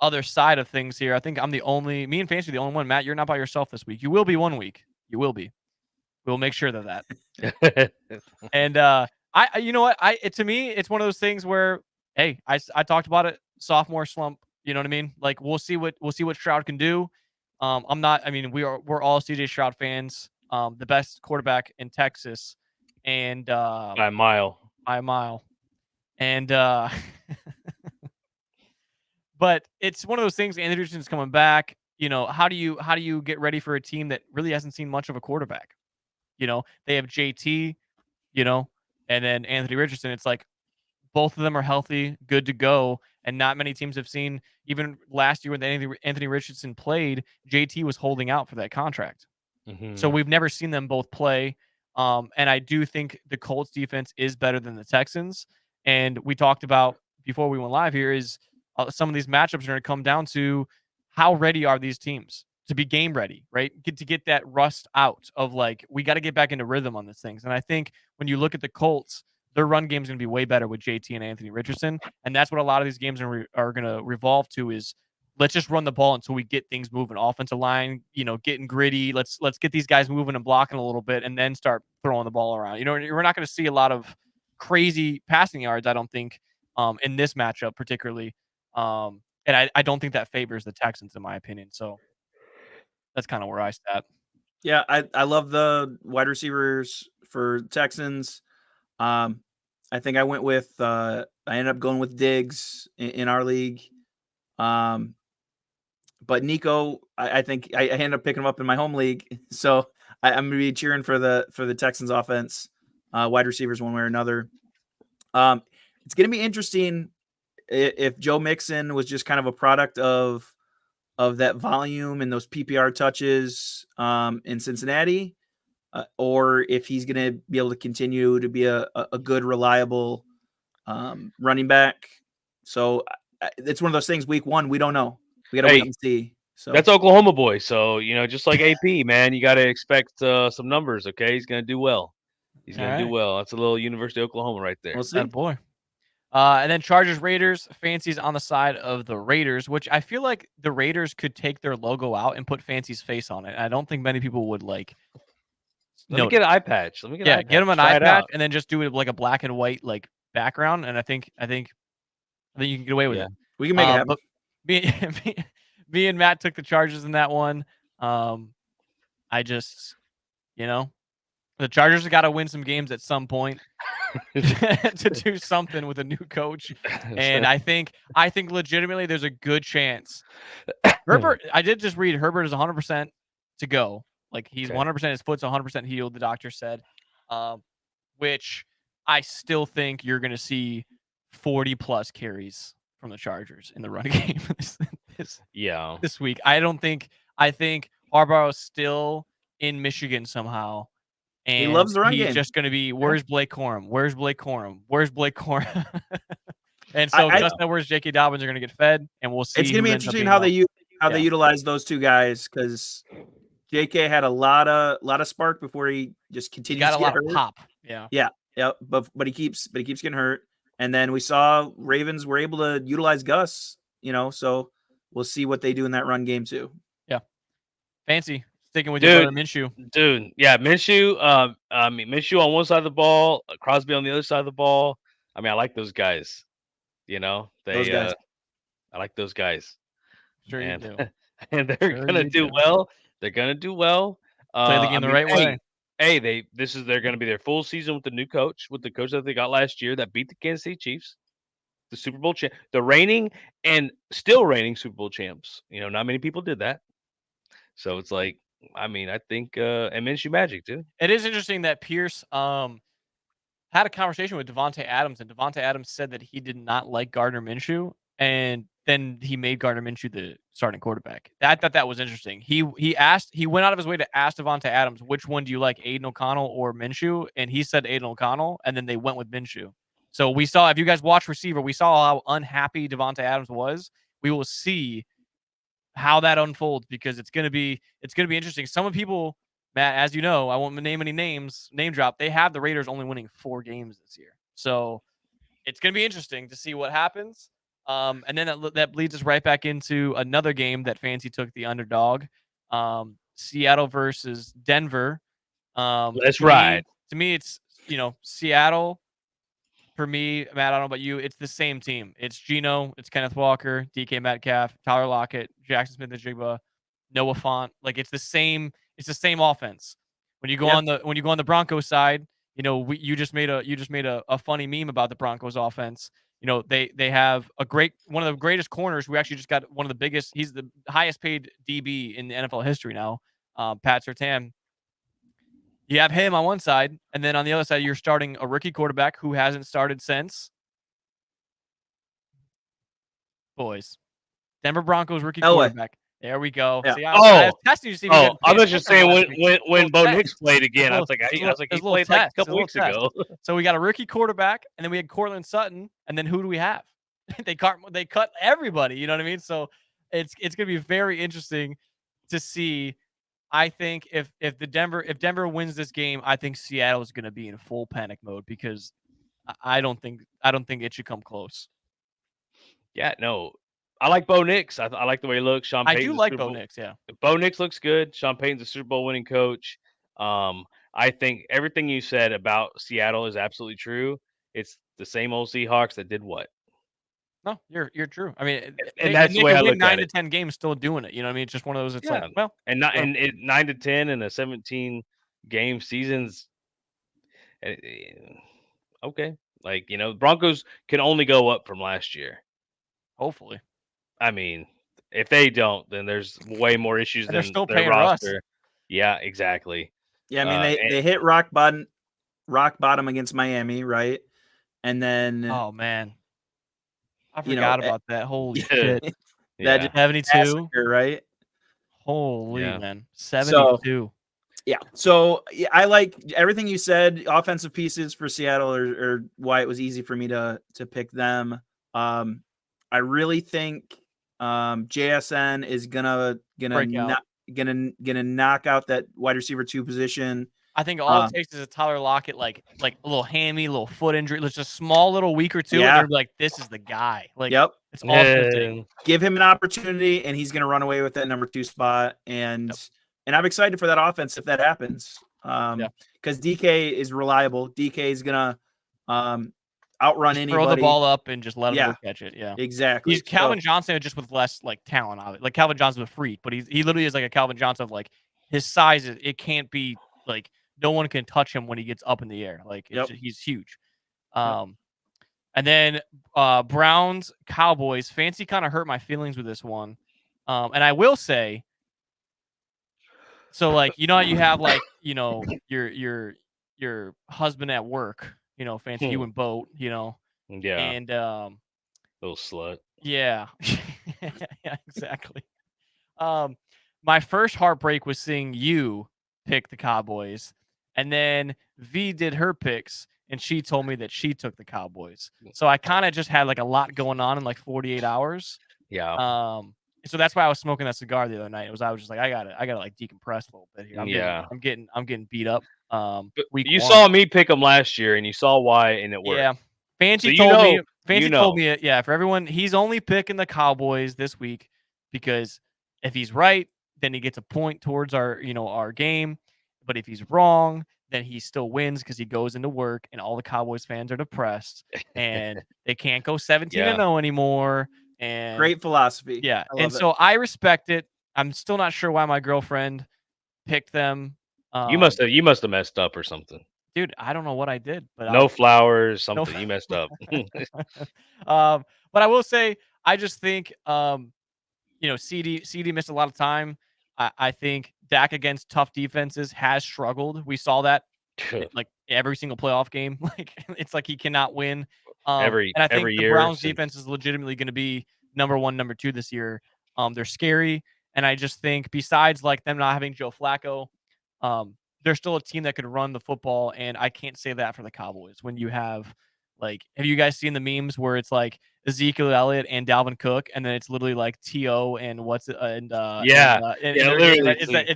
Speaker 1: other side of things here. I think me and Fancy are the only one. Matt, you're not by yourself this week. You will be one week. You will be. We'll make sure of that. And you know what? To me, it's one of those things where, hey, I talked about it, sophomore slump. You know what I mean? Like, we'll see what Stroud can do. We're all CJ Stroud fans. The best quarterback in Texas, and
Speaker 3: by a mile.
Speaker 1: And but it's one of those things. Anthony Richardson's coming back. You know, how do you get ready for a team that really hasn't seen much of a quarterback? You know, they have JT, you know, and then Anthony Richardson. It's like both of them are healthy, good to go, and not many teams have seen. Even last year when Anthony Richardson played, JT was holding out for that contract.
Speaker 3: Mm-hmm.
Speaker 1: So we've never seen them both play. And I do think the Colts defense is better than the Texans. And we talked about before we went live here is some of these matchups are going to come down to how ready are these teams to be game ready, right? To get that rust out of like, we got to get back into rhythm on these things. And I think when you look at the Colts, their run game is going to be way better with JT and Anthony Richardson. And that's what a lot of these games are going to revolve to is let's just run the ball until we get things moving. Offensive line, you know, getting gritty. Let's get these guys moving and blocking a little bit and then start throwing the ball around. You know, we're not going to see a lot of crazy passing yards, I don't think, in this matchup particularly. And I don't think that favors the Texans, in my opinion. So that's kind of where I sat.
Speaker 2: Yeah, I love the wide receivers for Texans. I think I went with I ended up going with Diggs in our league. But Nico, I think I ended up picking him up in my home league. So I'm going to be cheering for the Texans offense, wide receivers one way or another. It's going to be interesting if Joe Mixon was just kind of a product of that volume and those PPR touches in Cincinnati, or if he's going to be able to continue to be a good, reliable running back. So it's one of those things. Week 1, we don't know. We got to wait and see. So
Speaker 3: that's Oklahoma boy. So, you know, just like AP, man, you got to expect some numbers. Okay, he's going to do well. He's
Speaker 1: All
Speaker 3: gonna do
Speaker 1: right.
Speaker 3: well. That's a little University of Oklahoma right there.
Speaker 2: We'll see.
Speaker 1: That boy. And then Chargers Raiders. Fancy's on the side of the Raiders, which I feel like the Raiders could take their logo out and put Fancy's face on it. I don't think many people would like.
Speaker 3: Let me
Speaker 1: notice.
Speaker 3: get an eye patch. Let me get an eye patch.
Speaker 1: Get him an
Speaker 3: Try
Speaker 1: eye
Speaker 3: it
Speaker 1: patch
Speaker 3: out.
Speaker 1: and then just do it like a black and white like background, and I think you can get away with
Speaker 3: Yeah.
Speaker 1: it.
Speaker 2: We can make it happen.
Speaker 1: But me and Matt took the Chargers in that one. I just, the Chargers have got to win some games at some point to do something with a new coach, and I think legitimately there's a good chance. Herbert, I did just read Herbert is 100% to go. Like he's 100%. His foot's 100% healed. The doctor said, which I still think you're going to see 40 plus carries from the Chargers in the run game this week. I think Harbaugh is still in Michigan somehow. And
Speaker 2: he loves the run game.
Speaker 1: He's just going to be, where's Blake Corum? Where's Blake Corum? Where's Blake Corum? And so Justin Edwards, J.K. Dobbins are going to get fed, and we'll see.
Speaker 2: It's going to be interesting how they utilize those two guys, because J.K. had a lot of spark before he just continues to get hurt.
Speaker 1: Pop. Yeah.
Speaker 2: But he keeps getting hurt. And then we saw Ravens were able to utilize Gus, so we'll see what they do in that run game too.
Speaker 1: Yeah. Fancy. Sticking with your brother Minshew.
Speaker 3: Dude, yeah, Minshew. Minshew on one side of the ball, Crosby on the other side of the ball. I mean, I like those guys.
Speaker 2: Those guys.
Speaker 3: I like those guys.
Speaker 1: Sure you do.
Speaker 3: And they're gonna do well. They're gonna do well.
Speaker 1: Play the game the right way.
Speaker 3: Hey, they're gonna be their full season with the new coach, with the coach that they got last year that beat the Kansas City Chiefs, the Super Bowl champ, the reigning and still reigning Super Bowl champs. Not many people did that. So it's like, I mean, I think and Minshew Magic too.
Speaker 1: It is interesting that Pierce had a conversation with Devontae Adams, and Devontae Adams said that he did not like Gardner Minshew, and then he made Gardner Minshew the starting quarterback. I thought that was interesting. He went out of his way to ask Devontae Adams, which one do you like, Aiden O'Connell or Minshew? And he said Aiden O'Connell, and then they went with Minshew. So we saw, if you guys watch receiver, we saw how unhappy Devontae Adams was. We will see how that unfolds, because it's gonna be interesting. Some of people, Matt, as you know, I won't name any names, name drop. They have the Raiders only winning 4 games this year, so it's gonna be interesting to see what happens. And then that leads us right back into another game that Fancy took the underdog, Seattle versus Denver.
Speaker 3: Let's ride.
Speaker 1: To me, it's Seattle. For me, Matt, I don't know about you, it's the same team. It's Geno, it's Kenneth Walker, DK Metcalf, Tyler Lockett, Jackson Smith-Njigba, Noah Fant. Like it's the same offense. When you go on the Broncos side, you just made a funny meme about the Broncos offense. They have one of the greatest corners. We actually just got one of the biggest. He's the highest paid DB in the NFL history now, Pat Surtain. You have him on one side, and then on the other side, you're starting a rookie quarterback who hasn't started since. Boys, Denver Broncos rookie quarterback. There we go.
Speaker 2: Yeah.
Speaker 1: See, I was testing you to see.
Speaker 3: I was just saying when Bo Nix played again. I was like, he played like a couple weeks ago.
Speaker 1: So we got a rookie quarterback, and then we had Cortland Sutton, and then who do we have? They cut everybody. You know what I mean? So it's gonna be very interesting to see. I think if Denver wins this game, I think Seattle is going to be in full panic mode, because I don't think it should come close.
Speaker 3: Yeah, no, I like Bo Nix. I like the way he looks. Sean Payton's
Speaker 1: I do like Bo Nix. Yeah,
Speaker 3: Bo Nix looks good. Sean Payton's a Super Bowl winning coach. I think everything you said about Seattle is absolutely true. It's the same old Seahawks that did what?
Speaker 1: No, you're true. I mean,
Speaker 3: and that's the way I look at it.
Speaker 1: 9 to 10 games still doing it. You know what I mean? It's just one of those. It's like, well,
Speaker 3: and 9 to 10 in a 17 game seasons. Okay, like Broncos can only go up from last year.
Speaker 1: Hopefully.
Speaker 3: I mean, if they don't, then there's way more issues than
Speaker 1: they're still
Speaker 3: their
Speaker 1: paying
Speaker 3: roster.
Speaker 1: Russ.
Speaker 3: Yeah, exactly.
Speaker 2: Yeah, I mean they hit rock bottom against Miami, right? And then
Speaker 1: man. I forgot about that. Holy shit.
Speaker 2: That
Speaker 1: 72,
Speaker 2: right?
Speaker 1: Holy man. 72.
Speaker 2: So I like everything you said. Offensive pieces for Seattle are why it was easy for me to pick them. I really think JSN is gonna gonna knock out that wide receiver 2 position.
Speaker 1: I think all it takes is a Tyler Lockett, like a little hammy, little foot injury, just a small little week or two, and
Speaker 2: Yeah.
Speaker 1: they're like, "This is the guy." Like,
Speaker 2: Yep.
Speaker 1: it's all it's gonna take.
Speaker 2: Give him an opportunity, and he's gonna run away with that number 2 spot. And I'm excited for that offense if that happens. Because DK is reliable. DK is gonna outrun anybody.
Speaker 1: Throw the ball up and just let him go catch it. Yeah,
Speaker 2: exactly.
Speaker 1: He's Calvin Johnson just with less like talent on it. Like Calvin Johnson's a freak, but he literally is like a Calvin Johnson of like his size. It can't be like no one can touch him when he gets up in the air. Like he's huge. And then Browns Cowboys. Fancy kind of hurt my feelings with this one. And I will say, so like you know how you have like your husband at work. Fancy you and Boat.
Speaker 3: Yeah.
Speaker 1: And
Speaker 3: little slut.
Speaker 1: Yeah. Yeah, exactly. My first heartbreak was seeing you pick the Cowboys, and then V did her picks, and she told me that she took the Cowboys. So I kind of just had like a lot going on in like 48 hours.
Speaker 3: Yeah.
Speaker 1: So that's why I was smoking that cigar the other night. I was just like, I gotta like decompress a little bit here. I'm getting beat up.
Speaker 3: You saw me pick them last year, and you saw why, and it worked.
Speaker 1: Yeah. Fancy
Speaker 3: so
Speaker 1: told me, for everyone, he's only picking the Cowboys this week because if he's right, then he gets a point towards our game. But if he's wrong, then he still wins because he goes into work and all the Cowboys fans are depressed and they can't go 17-0 anymore. And
Speaker 2: great philosophy.
Speaker 1: Yeah. And so I respect it. I'm still not sure why my girlfriend picked them.
Speaker 3: You must have messed up or something.
Speaker 1: Dude, I don't know what I did, but
Speaker 3: no flowers, something. You messed up.
Speaker 1: But I will say, I just think, CD missed a lot of time. I think Dak against tough defenses has struggled. We saw that like every single playoff game. Like it's like he cannot win. And I think the Browns defense is legitimately going to be number 1, number 2 this year. They're scary, and I just think besides like them not having Joe Flacco, they're still a team that could run the football, and I can't say that for the Cowboys. When you have have you guys seen the memes where it's like Ezekiel Elliott and Dalvin Cook, and then it's literally like T.O. and it's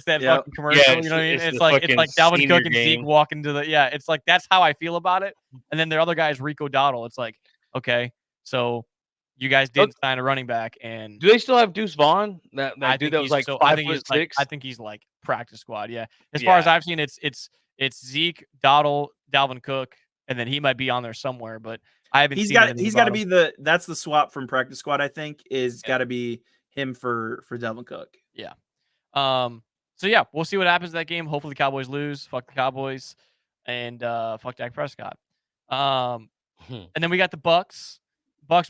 Speaker 1: that fucking commercial.
Speaker 3: Yeah,
Speaker 1: you know what I mean? It's like Dalvin Cook and Zeke walking to the It's like that's how I feel about it. And then their other guy is Rico Dowdle. It's like, okay, so you guys didn't sign a running back, and
Speaker 3: do they still have Deuce Vaughn? That dude that was like 5'6".
Speaker 1: I think he's like practice squad. Yeah, as far as I've seen, it's Zeke, Dowdle, Dalvin Cook, and then he might be on there somewhere, but I haven't. He's got
Speaker 2: to be that's the swap from practice squad. I think is got to be him for Dalvin Cook.
Speaker 1: Yeah. So yeah, we'll see what happens in that game. Hopefully the Cowboys lose. Fuck the Cowboys, and fuck Dak Prescott. And then we got the Bucks.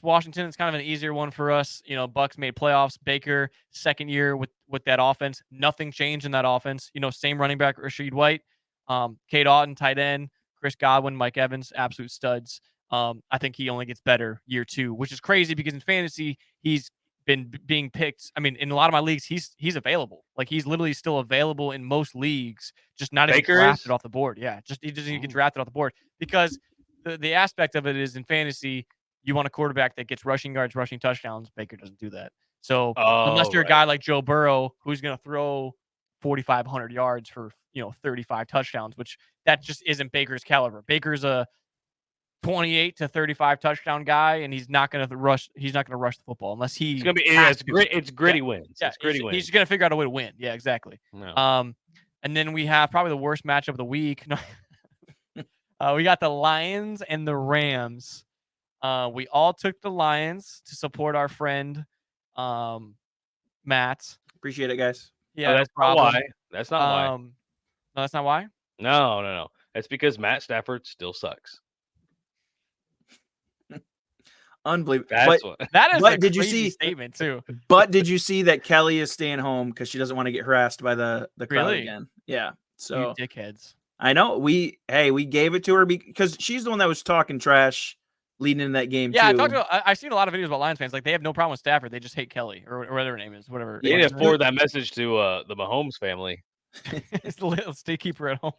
Speaker 1: Washington. It's kind of an easier one for us. Bucks made playoffs. Baker, second year with that offense. Nothing changed in that offense. Same running back, Rashid White, Cade Otton, tight end, Chris Godwin, Mike Evans, absolute studs. I think he only gets better year 2, which is crazy because in fantasy he's been being picked. I mean, in a lot of my leagues, he's available. Like he's literally still available in most leagues, just not even drafted off the board. Yeah, he doesn't even get drafted off the board because the aspect of it is in fantasy. You want a quarterback that gets rushing yards, rushing touchdowns. Baker doesn't do that. So unless you're a guy like Joe Burrow, who's going to throw 4,500 yards for 35 touchdowns, which that just isn't Baker's caliber. Baker's a 28 to 35 touchdown guy, and he's not going to rush. He's not going to rush the football unless he.
Speaker 3: It's going to be. It's gritty wins.
Speaker 1: Yeah,
Speaker 3: it's gritty wins.
Speaker 1: He's going to figure out a way to win. Yeah, exactly.
Speaker 3: No.
Speaker 1: And then we have probably the worst matchup of the week. We got the Lions and the Rams. We all took the Lions to support our friend, Matt.
Speaker 2: Appreciate it, guys.
Speaker 1: Yeah,
Speaker 3: that's not why. That's not why.
Speaker 1: No, that's not why.
Speaker 3: No. That's because Matt Stafford still sucks.
Speaker 2: Unbelievable.
Speaker 1: That is a crazy statement too.
Speaker 2: But did you see that Kelly is staying home because she doesn't want to get harassed by the crowd again? Yeah. So
Speaker 1: you dickheads.
Speaker 2: I know. We gave it to her because she's the one that was talking trash leading into that game.
Speaker 1: Yeah,
Speaker 2: too.
Speaker 1: I've seen a lot of videos about Lions fans. Like they have no problem with Stafford. They just hate Kelly or whatever her name is. Whatever.
Speaker 3: You need to forward that message to the Mahomes family.
Speaker 1: Let's keep her at home.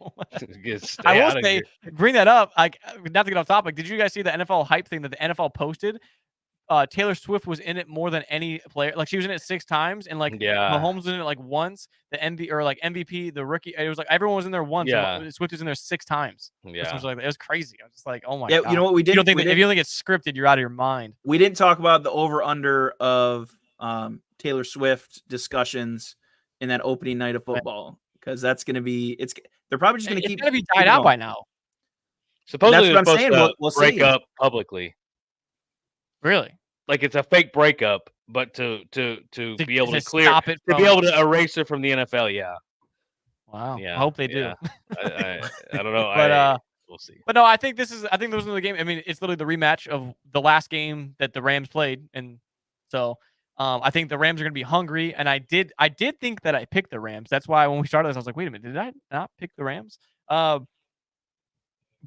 Speaker 3: I will say,
Speaker 1: bring that up. Like, not to get off topic. Did you guys see the NFL hype thing that the NFL posted? Taylor Swift was in it more than any player. Like she was in it 6 times, and like
Speaker 3: Yeah.
Speaker 1: Mahomes was in it like once. The MVP, the rookie. It was like everyone was in there once.
Speaker 3: Yeah.
Speaker 1: And Swift was in there 6 times.
Speaker 3: Yeah.
Speaker 1: Like that. It was crazy. I was just like, oh my
Speaker 2: Yeah,
Speaker 1: god.
Speaker 2: you know what we
Speaker 1: You don't
Speaker 2: did?
Speaker 1: think if you don't think it's scripted, you're out of your mind.
Speaker 2: We didn't talk about the over under of Taylor Swift discussions in that opening night of football, because that's going to be they're probably just going to keep.
Speaker 1: It's gonna be died out by now.
Speaker 3: Supposedly,
Speaker 2: That's what I'm
Speaker 3: they're supposed
Speaker 2: saying.
Speaker 3: to
Speaker 2: We'll
Speaker 3: break
Speaker 2: see.
Speaker 3: up publicly.
Speaker 1: Really?
Speaker 3: Like it's a fake breakup, but to be able to clear
Speaker 1: stop it
Speaker 3: to be able to erase her from the NFL. Yeah.
Speaker 1: Wow.
Speaker 3: Yeah.
Speaker 1: I hope they do.
Speaker 3: I don't know.
Speaker 1: But
Speaker 3: we'll see.
Speaker 1: But no, I think those are the game. I mean, it's literally the rematch of the last game that the Rams played, and so I think the Rams are going to be hungry. And I did think that I picked the Rams. That's why when we started this, I was like, wait a minute, did I not pick the Rams?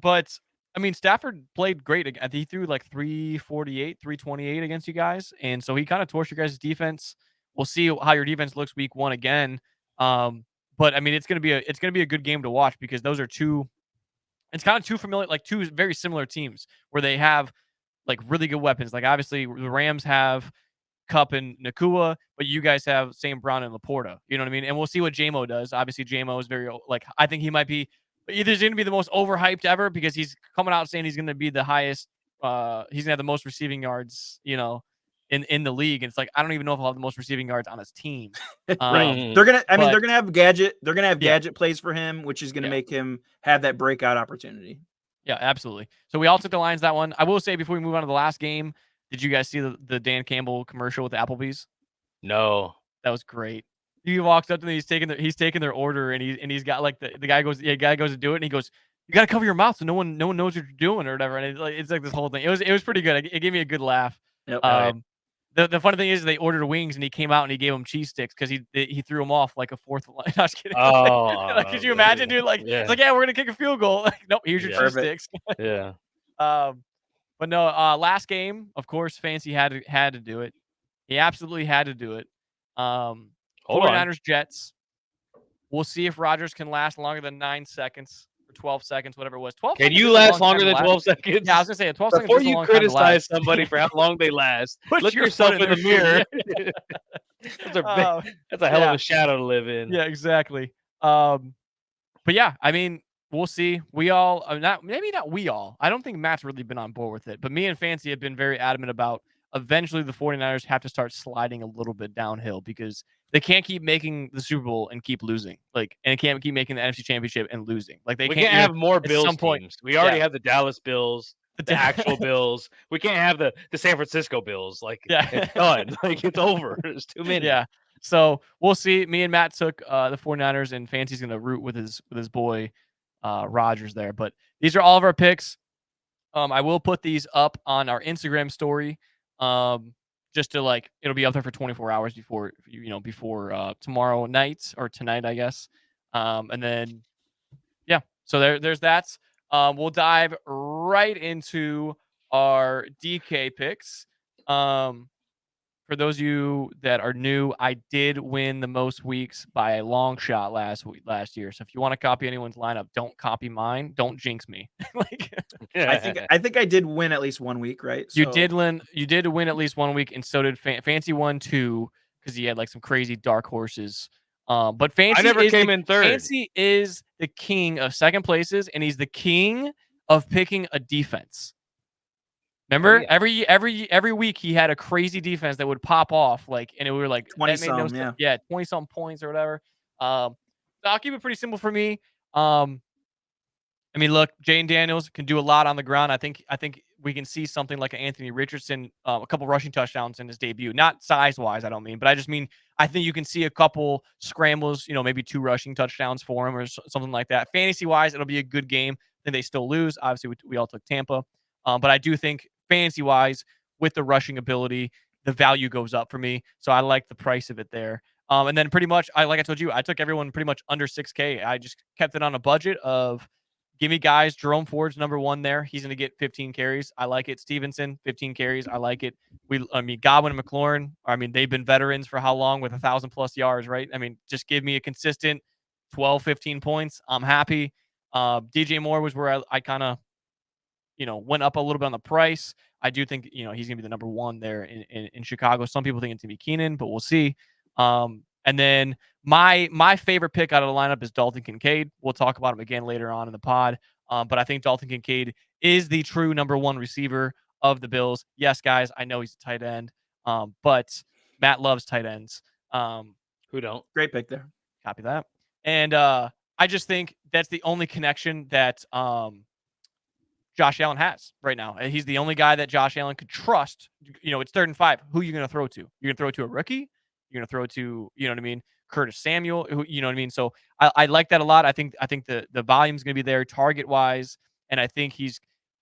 Speaker 1: But I mean, Stafford played great. I think he threw like 348, 328 against you guys, and so he kind of torched your guys' defense. We'll see how your defense looks week 1 again. But I mean, it's gonna be a good game to watch because those are two. It's kind of two very similar teams where they have like really good weapons. Like obviously the Rams have Kupp and Nakua, but you guys have St. Brown and Laporta. You know what I mean? And we'll see what JMO does. Obviously JMO is very like I think he might be either going to be the most overhyped ever because he's coming out saying he's going to be the highest. He's going to have the most receiving yards. In the league, and it's like I don't even know if he'll have the most receiving yards on his team.
Speaker 2: Right. They're gonna have gadget plays for him, which is gonna make him have that breakout opportunity.
Speaker 1: Yeah, absolutely. So we all took the Lions that one. I will say before we move on to the last game, did you guys see the Dan Campbell commercial with the Applebee's?
Speaker 3: No.
Speaker 1: That was great. He walks up to them, he's taking their order, and he's got like the guy goes to do it, and he goes, "You gotta cover your mouth so no one knows what you're doing or whatever." And it's like this whole thing. It was pretty good. It gave me a good laugh.
Speaker 2: Yep.
Speaker 1: The funny thing is they ordered wings and he came out and he gave them cheese sticks because he threw them off like a fourth line. I was kidding.
Speaker 3: Oh,
Speaker 1: could you imagine, dude? Like, it's like, yeah, we're gonna kick a field goal. Like, nope, here's your cheese sticks.
Speaker 3: Yeah.
Speaker 1: But no, last game, of course, Fancy had to do it. He absolutely had to do it. 49ers Jets. We'll see if Rodgers can last longer than 9 seconds. 12 seconds, whatever it was. 12
Speaker 3: Can
Speaker 1: seconds
Speaker 3: you
Speaker 1: is a
Speaker 3: last
Speaker 1: long
Speaker 3: longer
Speaker 1: time
Speaker 3: than
Speaker 1: to
Speaker 3: 12 seconds?
Speaker 1: Yeah, I was going to say, 12 seconds
Speaker 3: Before
Speaker 1: is a
Speaker 3: you
Speaker 1: long time to
Speaker 3: criticize
Speaker 1: last.
Speaker 3: somebody for how long they last,
Speaker 1: Put
Speaker 3: look
Speaker 1: your
Speaker 3: yourself
Speaker 1: foot
Speaker 3: in the
Speaker 1: in
Speaker 3: mirror.
Speaker 1: their
Speaker 3: That's a hell of a shadow to live in.
Speaker 1: Yeah, exactly. But yeah, I mean, we'll see. We all, maybe not we all. I don't think Matt's really been on board with it, but me and Fancy have been very adamant about eventually the 49ers have to start sliding a little bit downhill because they can't keep making the Super Bowl and keep losing. Like, and can't keep making the NFC Championship and losing. Like, they
Speaker 3: We
Speaker 1: can't
Speaker 3: have more Bills
Speaker 1: some point,
Speaker 3: teams. We already have the Dallas Bills, the actual Bills. We can't have the San Francisco Bills. Like, it's done. Like, it's over. There's too many.
Speaker 1: Yeah. So we'll see. Me and Matt took the 49ers, and Fancy's going to root with his boy Rodgers there. But these are all of our picks. I will put these up on our Instagram story. Just to it'll be up there for 24 hours before tomorrow night or tonight, I guess. And then, yeah, so there's that. We'll dive right into our DK picks. For those of you that are new, I did win the most weeks by a long shot last year. So if you want to copy anyone's lineup, don't copy mine. Don't jinx me.
Speaker 2: I think I did win at least 1 week, right?
Speaker 1: So, you did win at least 1 week, and so did Fancy won 2 because he had some crazy dark horses. But Fancy
Speaker 3: I never came in third.
Speaker 1: Fancy is the king of second places, and he's the king of picking a defense. Remember, every week he had a crazy defense that would pop off, and we were like
Speaker 2: 20-some,
Speaker 1: 20-some points or whatever. So I'll keep it pretty simple for me. I mean, look, Jayden Daniels can do a lot on the ground. I think we can see something like an Anthony Richardson, a couple rushing touchdowns in his debut. Not size-wise, I don't mean, but I just mean I think you can see a couple scrambles, maybe 2 rushing touchdowns for him or something like that. Fantasy-wise, it'll be a good game. I think they still lose. Obviously, we all took Tampa. But I do think fantasy-wise, with the rushing ability, the value goes up for me. So I like the price of it there. And then pretty much, like I told you, I took everyone pretty much under 6K. I just kept it on a budget of give me guys. Jerome Ford's number 1 there. He's going to get 15 carries. I like it. Stevenson, 15 carries. I like it. Godwin and McLaurin, they've been veterans for how long with 1,000+ yards, right? Just give me a consistent 12, 15 points. I'm happy. DJ Moore was where I kind of, went up a little bit on the price. I do think, he's going to be the number one there in Chicago. Some people think it's going to be Keenan, but we'll see. And then my favorite pick out of the lineup is Dalton Kincaid. We'll talk about him again later on in the pod. But I think Dalton Kincaid is the true number one receiver of the Bills. Yes, guys, I know he's a tight end, but Matt loves tight ends.
Speaker 3: Who don't?
Speaker 2: Great pick there.
Speaker 1: Copy that. And I just think that's the only connection that Josh Allen has right now. He's the only guy that Josh Allen could trust. It's 3rd and 5. Who are you going to throw to? You're going to throw to a rookie? You're going to throw to, Curtis Samuel, So I like that a lot. I think the volume's going to be there target wise. And I think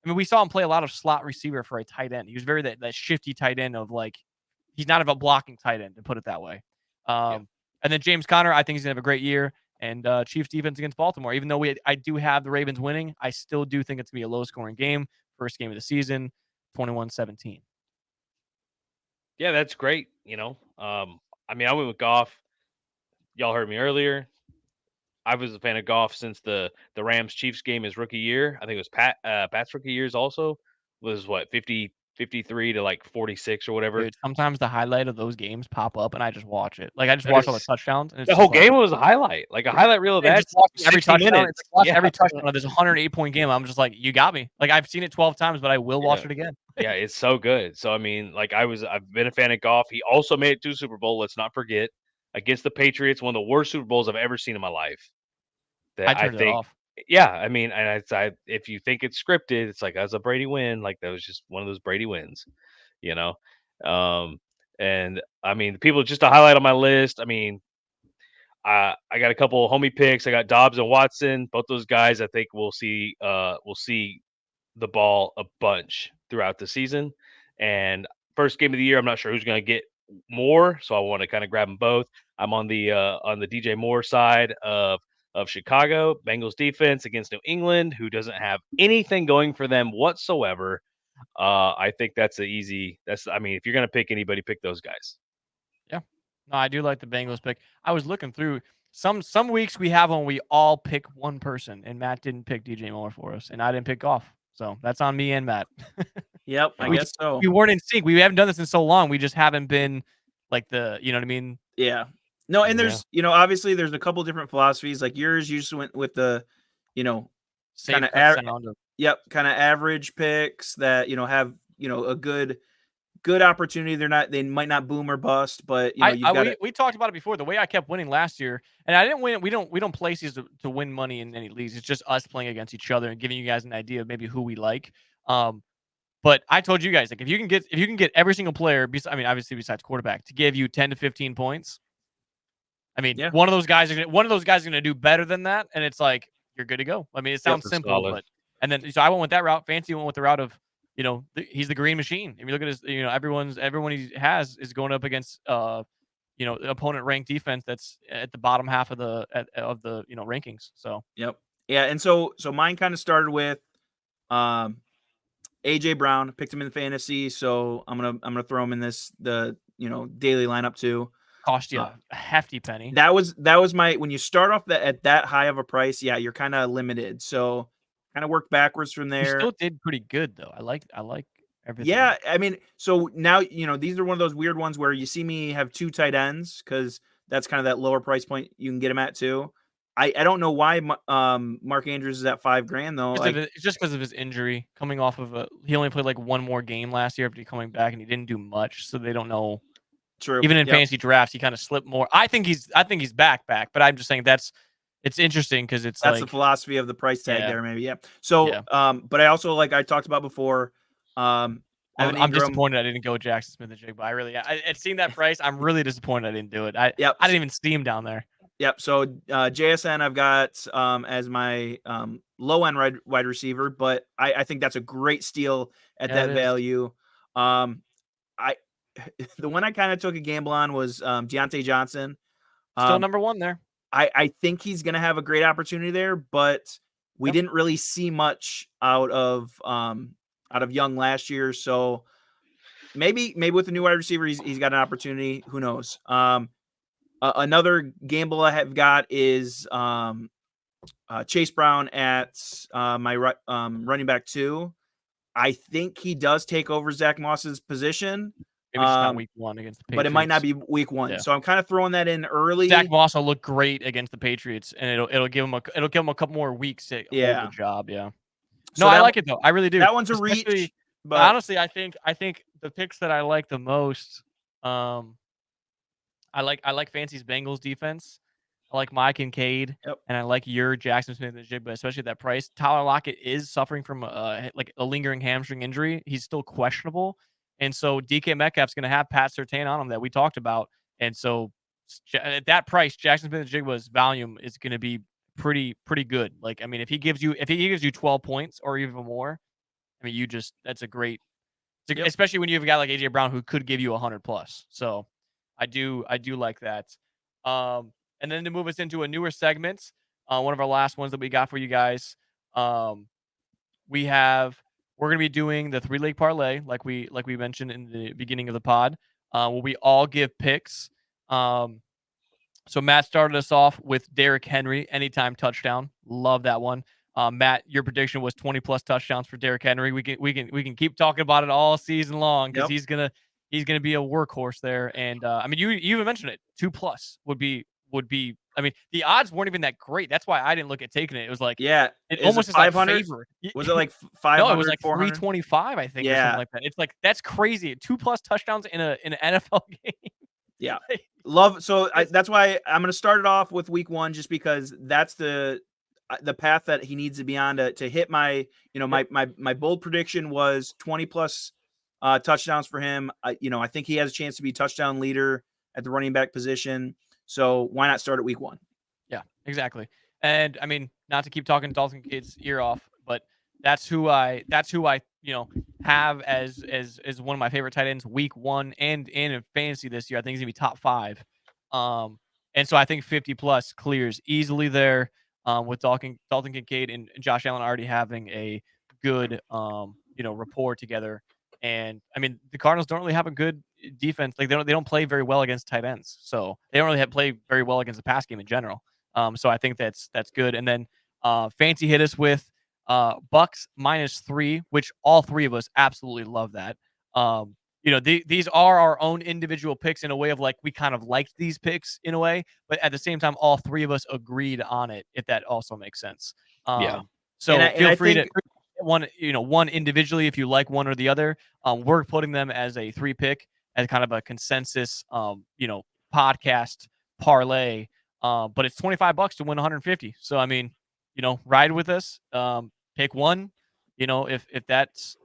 Speaker 1: we saw him play a lot of slot receiver for a tight end. He was very that shifty tight end of he's not a blocking tight end, to put it that way. And then James Conner, I think he's going to have a great year. And Chiefs defense against Baltimore. Even though I do have the Ravens winning, I still do think it's going to be a low-scoring game. First game of the season, 21-17.
Speaker 3: Yeah, that's great. I went with Goff. Y'all heard me earlier. I was a fan of Goff since the Rams-Chiefs game his rookie year. I think it was Pat's rookie years also. Was what, 53 to 46 or whatever.
Speaker 1: Dude, sometimes the highlight of those games pop up and I just watch it. I just watch all the touchdowns. And
Speaker 3: the whole game was a highlight. A highlight reel of that.
Speaker 1: Just watch every touchdown.
Speaker 3: Minutes.
Speaker 1: Every touchdown of this 108-point game. I'm just you got me. I've seen it 12 times, but I will watch it again.
Speaker 3: Yeah, it's so good. So I've been a fan of Goff. He also made it to Super Bowl. Let's not forget, against the Patriots, one of the worst Super Bowls I've ever seen in my life.
Speaker 1: I turned it off.
Speaker 3: Yeah, and if you think it's scripted, it's that's a Brady win. That was just one of those Brady wins, And the people just to highlight on my list. I got a couple of homie picks. I got Dobbs and Watson. Both those guys, I think we'll see the ball a bunch throughout the season. And first game of the year, I'm not sure who's going to get more, so I want to kind of grab them both. I'm on the DJ Moore side of Chicago. Bengals defense against New England, who doesn't have anything going for them whatsoever. I think that's if you're going to pick anybody, pick those guys.
Speaker 1: Yeah. No, I do like the Bengals pick. I was looking through some weeks we have when we all pick one person, and Matt didn't pick DJ Moore for us, and I didn't pick Goff. So that's on me and Matt.
Speaker 2: Yep, I guess so.
Speaker 1: We weren't in sync. We haven't done this in so long. We just haven't been you know what I mean?
Speaker 2: Yeah. No, and there's, obviously there's a couple different philosophies. Yours, you just went with the, kind of average picks that, have, a good opportunity. They might not boom or bust, but
Speaker 1: we talked about it before. The way I kept winning last year, and I didn't win. We don't place these to win money in any leagues. It's just us playing against each other and giving you guys an idea of maybe who we like. But I told you guys, if you can get every single player, obviously besides quarterback, to give you 10 to 15 points. One of those guys is going to do better than that, and it's you're good to go. It sounds simple, but so I went with that route. Fancy went with the route of he's the green machine. If you look at his, everyone he has is going up against opponent ranked defense that's at the bottom half of the rankings. So
Speaker 2: yep, yeah, and so mine kind of started with AJ Brown. Picked him in the fantasy, so I'm gonna throw him in the daily lineup too.
Speaker 1: Cost you a hefty penny.
Speaker 2: That was my, when you start off at that high of a price, yeah, you're kind of limited. So kind of work backwards from there.
Speaker 1: You still did pretty good though. I like everything.
Speaker 2: Yeah, so now these are one of those weird ones where you see me have 2 tight ends because that's kind of that lower price point you can get them at too. I don't know why Mark Andrews is at $5,000 though.
Speaker 1: It's just because of his injury, coming off of he only played one more game last year after coming back, and he didn't do much, so they don't know.
Speaker 2: True.
Speaker 1: Even in fantasy drafts, he kind of slipped more. I think he's back, but I'm just saying it's interesting because that's
Speaker 2: the philosophy of the price tag there, maybe. Yeah. So, but I also, I talked about before, I'm
Speaker 1: disappointed I didn't go Jackson Smith-Njigba. But I'd seen that price. I'm really disappointed I didn't do it. I didn't even see him down there.
Speaker 2: Yep. So JSN I've got as my low end wide receiver, but I think that's a great steal at that value. The one I kind of took a gamble on was Deontay Johnson.
Speaker 1: Still number one there.
Speaker 2: I think he's going to have a great opportunity there, but we didn't really see much out of Young last year. So maybe with a new wide receiver, he's got an opportunity. Who knows? Another gamble I have got is Chase Brown at my running back 2. I think he does take over Zach Moss's position.
Speaker 1: Maybe it's not week 1 against the Patriots.
Speaker 2: But it might not be week 1.
Speaker 1: Yeah.
Speaker 2: So I'm kind of throwing that in early.
Speaker 1: Zach Moss will look great against the Patriots, and it'll give him a couple more weeks to hold the job. Yeah.
Speaker 2: So
Speaker 1: No, I like it though. I really do.
Speaker 2: That one's a reach. But
Speaker 1: honestly, I think the picks that I like the most, I like Fancy's Bengals defense. I like Mike Kincaid, and I like your Jackson Smith-Njigba, especially at that price. Tyler Lockett is suffering from a lingering hamstring injury. He's still questionable, and so DK Metcalf's going to have Pat Surtain on him that we talked about, and so at that price, Jackson Smith-Njigba's volume is going to be pretty good. Like, I mean, if he gives you 12 points or even more, I mean, that's a great, especially when you have a guy like AJ Brown who could give you 100 plus. So I do like that. And then to move us into a newer segment, one of our last ones that we got for you guys, we're going to be doing the 3-leg parlay, like we mentioned in the beginning of the pod, where we all give picks. So Matt started us off with Derrick Henry, anytime touchdown. Love that one. Matt, your prediction was 20 plus touchdowns for Derrick Henry. We can keep talking about it all season long because he's gonna be a workhorse there. And I mean, you even mentioned it. 2+ would be. I mean, the odds weren't even that great. That's why I didn't look at taking it. It was like
Speaker 2: it
Speaker 1: almost is like favored.
Speaker 2: Was it like 500?
Speaker 1: No, it was like
Speaker 2: 400?
Speaker 1: 325, I think, or something like that. It's like that's crazy. 2+ touchdowns in an NFL game.
Speaker 2: Yeah, love. So that's why I'm going to start it off with week 1, just because that's the path that he needs to be on to hit my, my bold prediction was 20 plus touchdowns for him. I think he has a chance to be touchdown leader at the running back position. So why not start at week 1?
Speaker 1: Yeah, exactly. And I mean, not to keep talking Dalton Kincaid's ear off, but that's who I have as one of my favorite tight ends week 1 and in fantasy this year. I think he's gonna be top 5. And so I think 50 plus clears easily there, with Dalton Kincaid and Josh Allen already having a good rapport together. And I mean, the Cardinals don't really have a good defense. Like they don't play very well against tight ends, so they don't really play very well against the pass game in general. So I think that's good. And then Fancy hit us with Bucks -3, which all three of us absolutely love that. These are our own individual picks in a way of like we kind of liked these picks in a way, but at the same time, all three of us agreed on it. If that also makes sense. So feel free to one individually if you like one or the other. We're putting them as a 3-pick as kind of a consensus, podcast parlay. But it's $25 to win 150. So I mean, ride with us. Pick one. If that's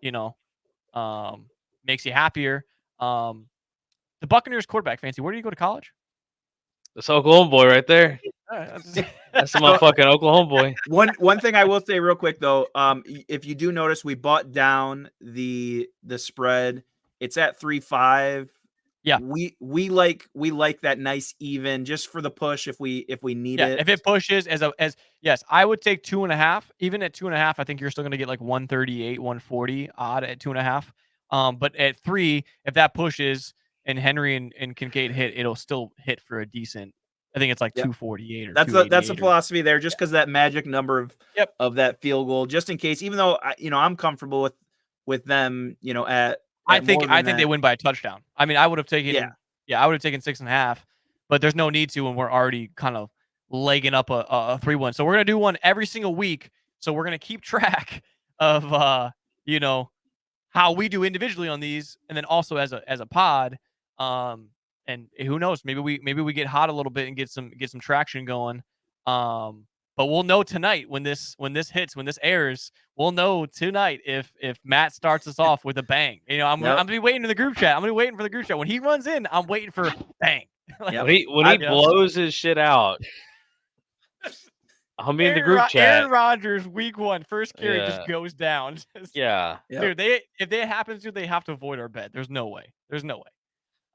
Speaker 1: makes you happier. The Buccaneers quarterback, Fancy. Where do you go to college?
Speaker 3: That's Oklahoma boy right there. That's the motherfucking Oklahoma boy.
Speaker 2: One thing I will say real quick though, if you do notice, we bought down the spread. It's at 3.5.
Speaker 1: Yeah,
Speaker 2: we like that nice even just for the push if we need it.
Speaker 1: If it pushes yes, I would take 2.5. Even at 2.5, I think you're still going to get like 138, 140 odd at 2.5. But at 3, if that pushes and Henry and Kincaid hit, it'll still hit for a decent. I think it's like 248 or
Speaker 2: that's the philosophy there, just because that magic number of that field goal, just in case. Even though I'm comfortable with them, at
Speaker 1: I think they win by a touchdown. I mean, I would have taken I would have taken 6.5, but there's no need to when we're already kind of legging up a 3-1. So we're gonna do one every single week. So we're gonna keep track of how we do individually on these, and then also as a pod. And who knows? Maybe we get hot a little bit and get some traction going. But we'll know tonight when this airs. We'll know tonight if Matt starts us off with a bang. I'm gonna be waiting in the group chat. I'm gonna be waiting for the group chat. When he runs in, I'm waiting for bang.
Speaker 3: When he blows his shit out, I'll be in the group chat.
Speaker 1: Aaron Rodgers, week 1, first carry just goes down. Dude, if that happens, they have to avoid our bet. There's no way.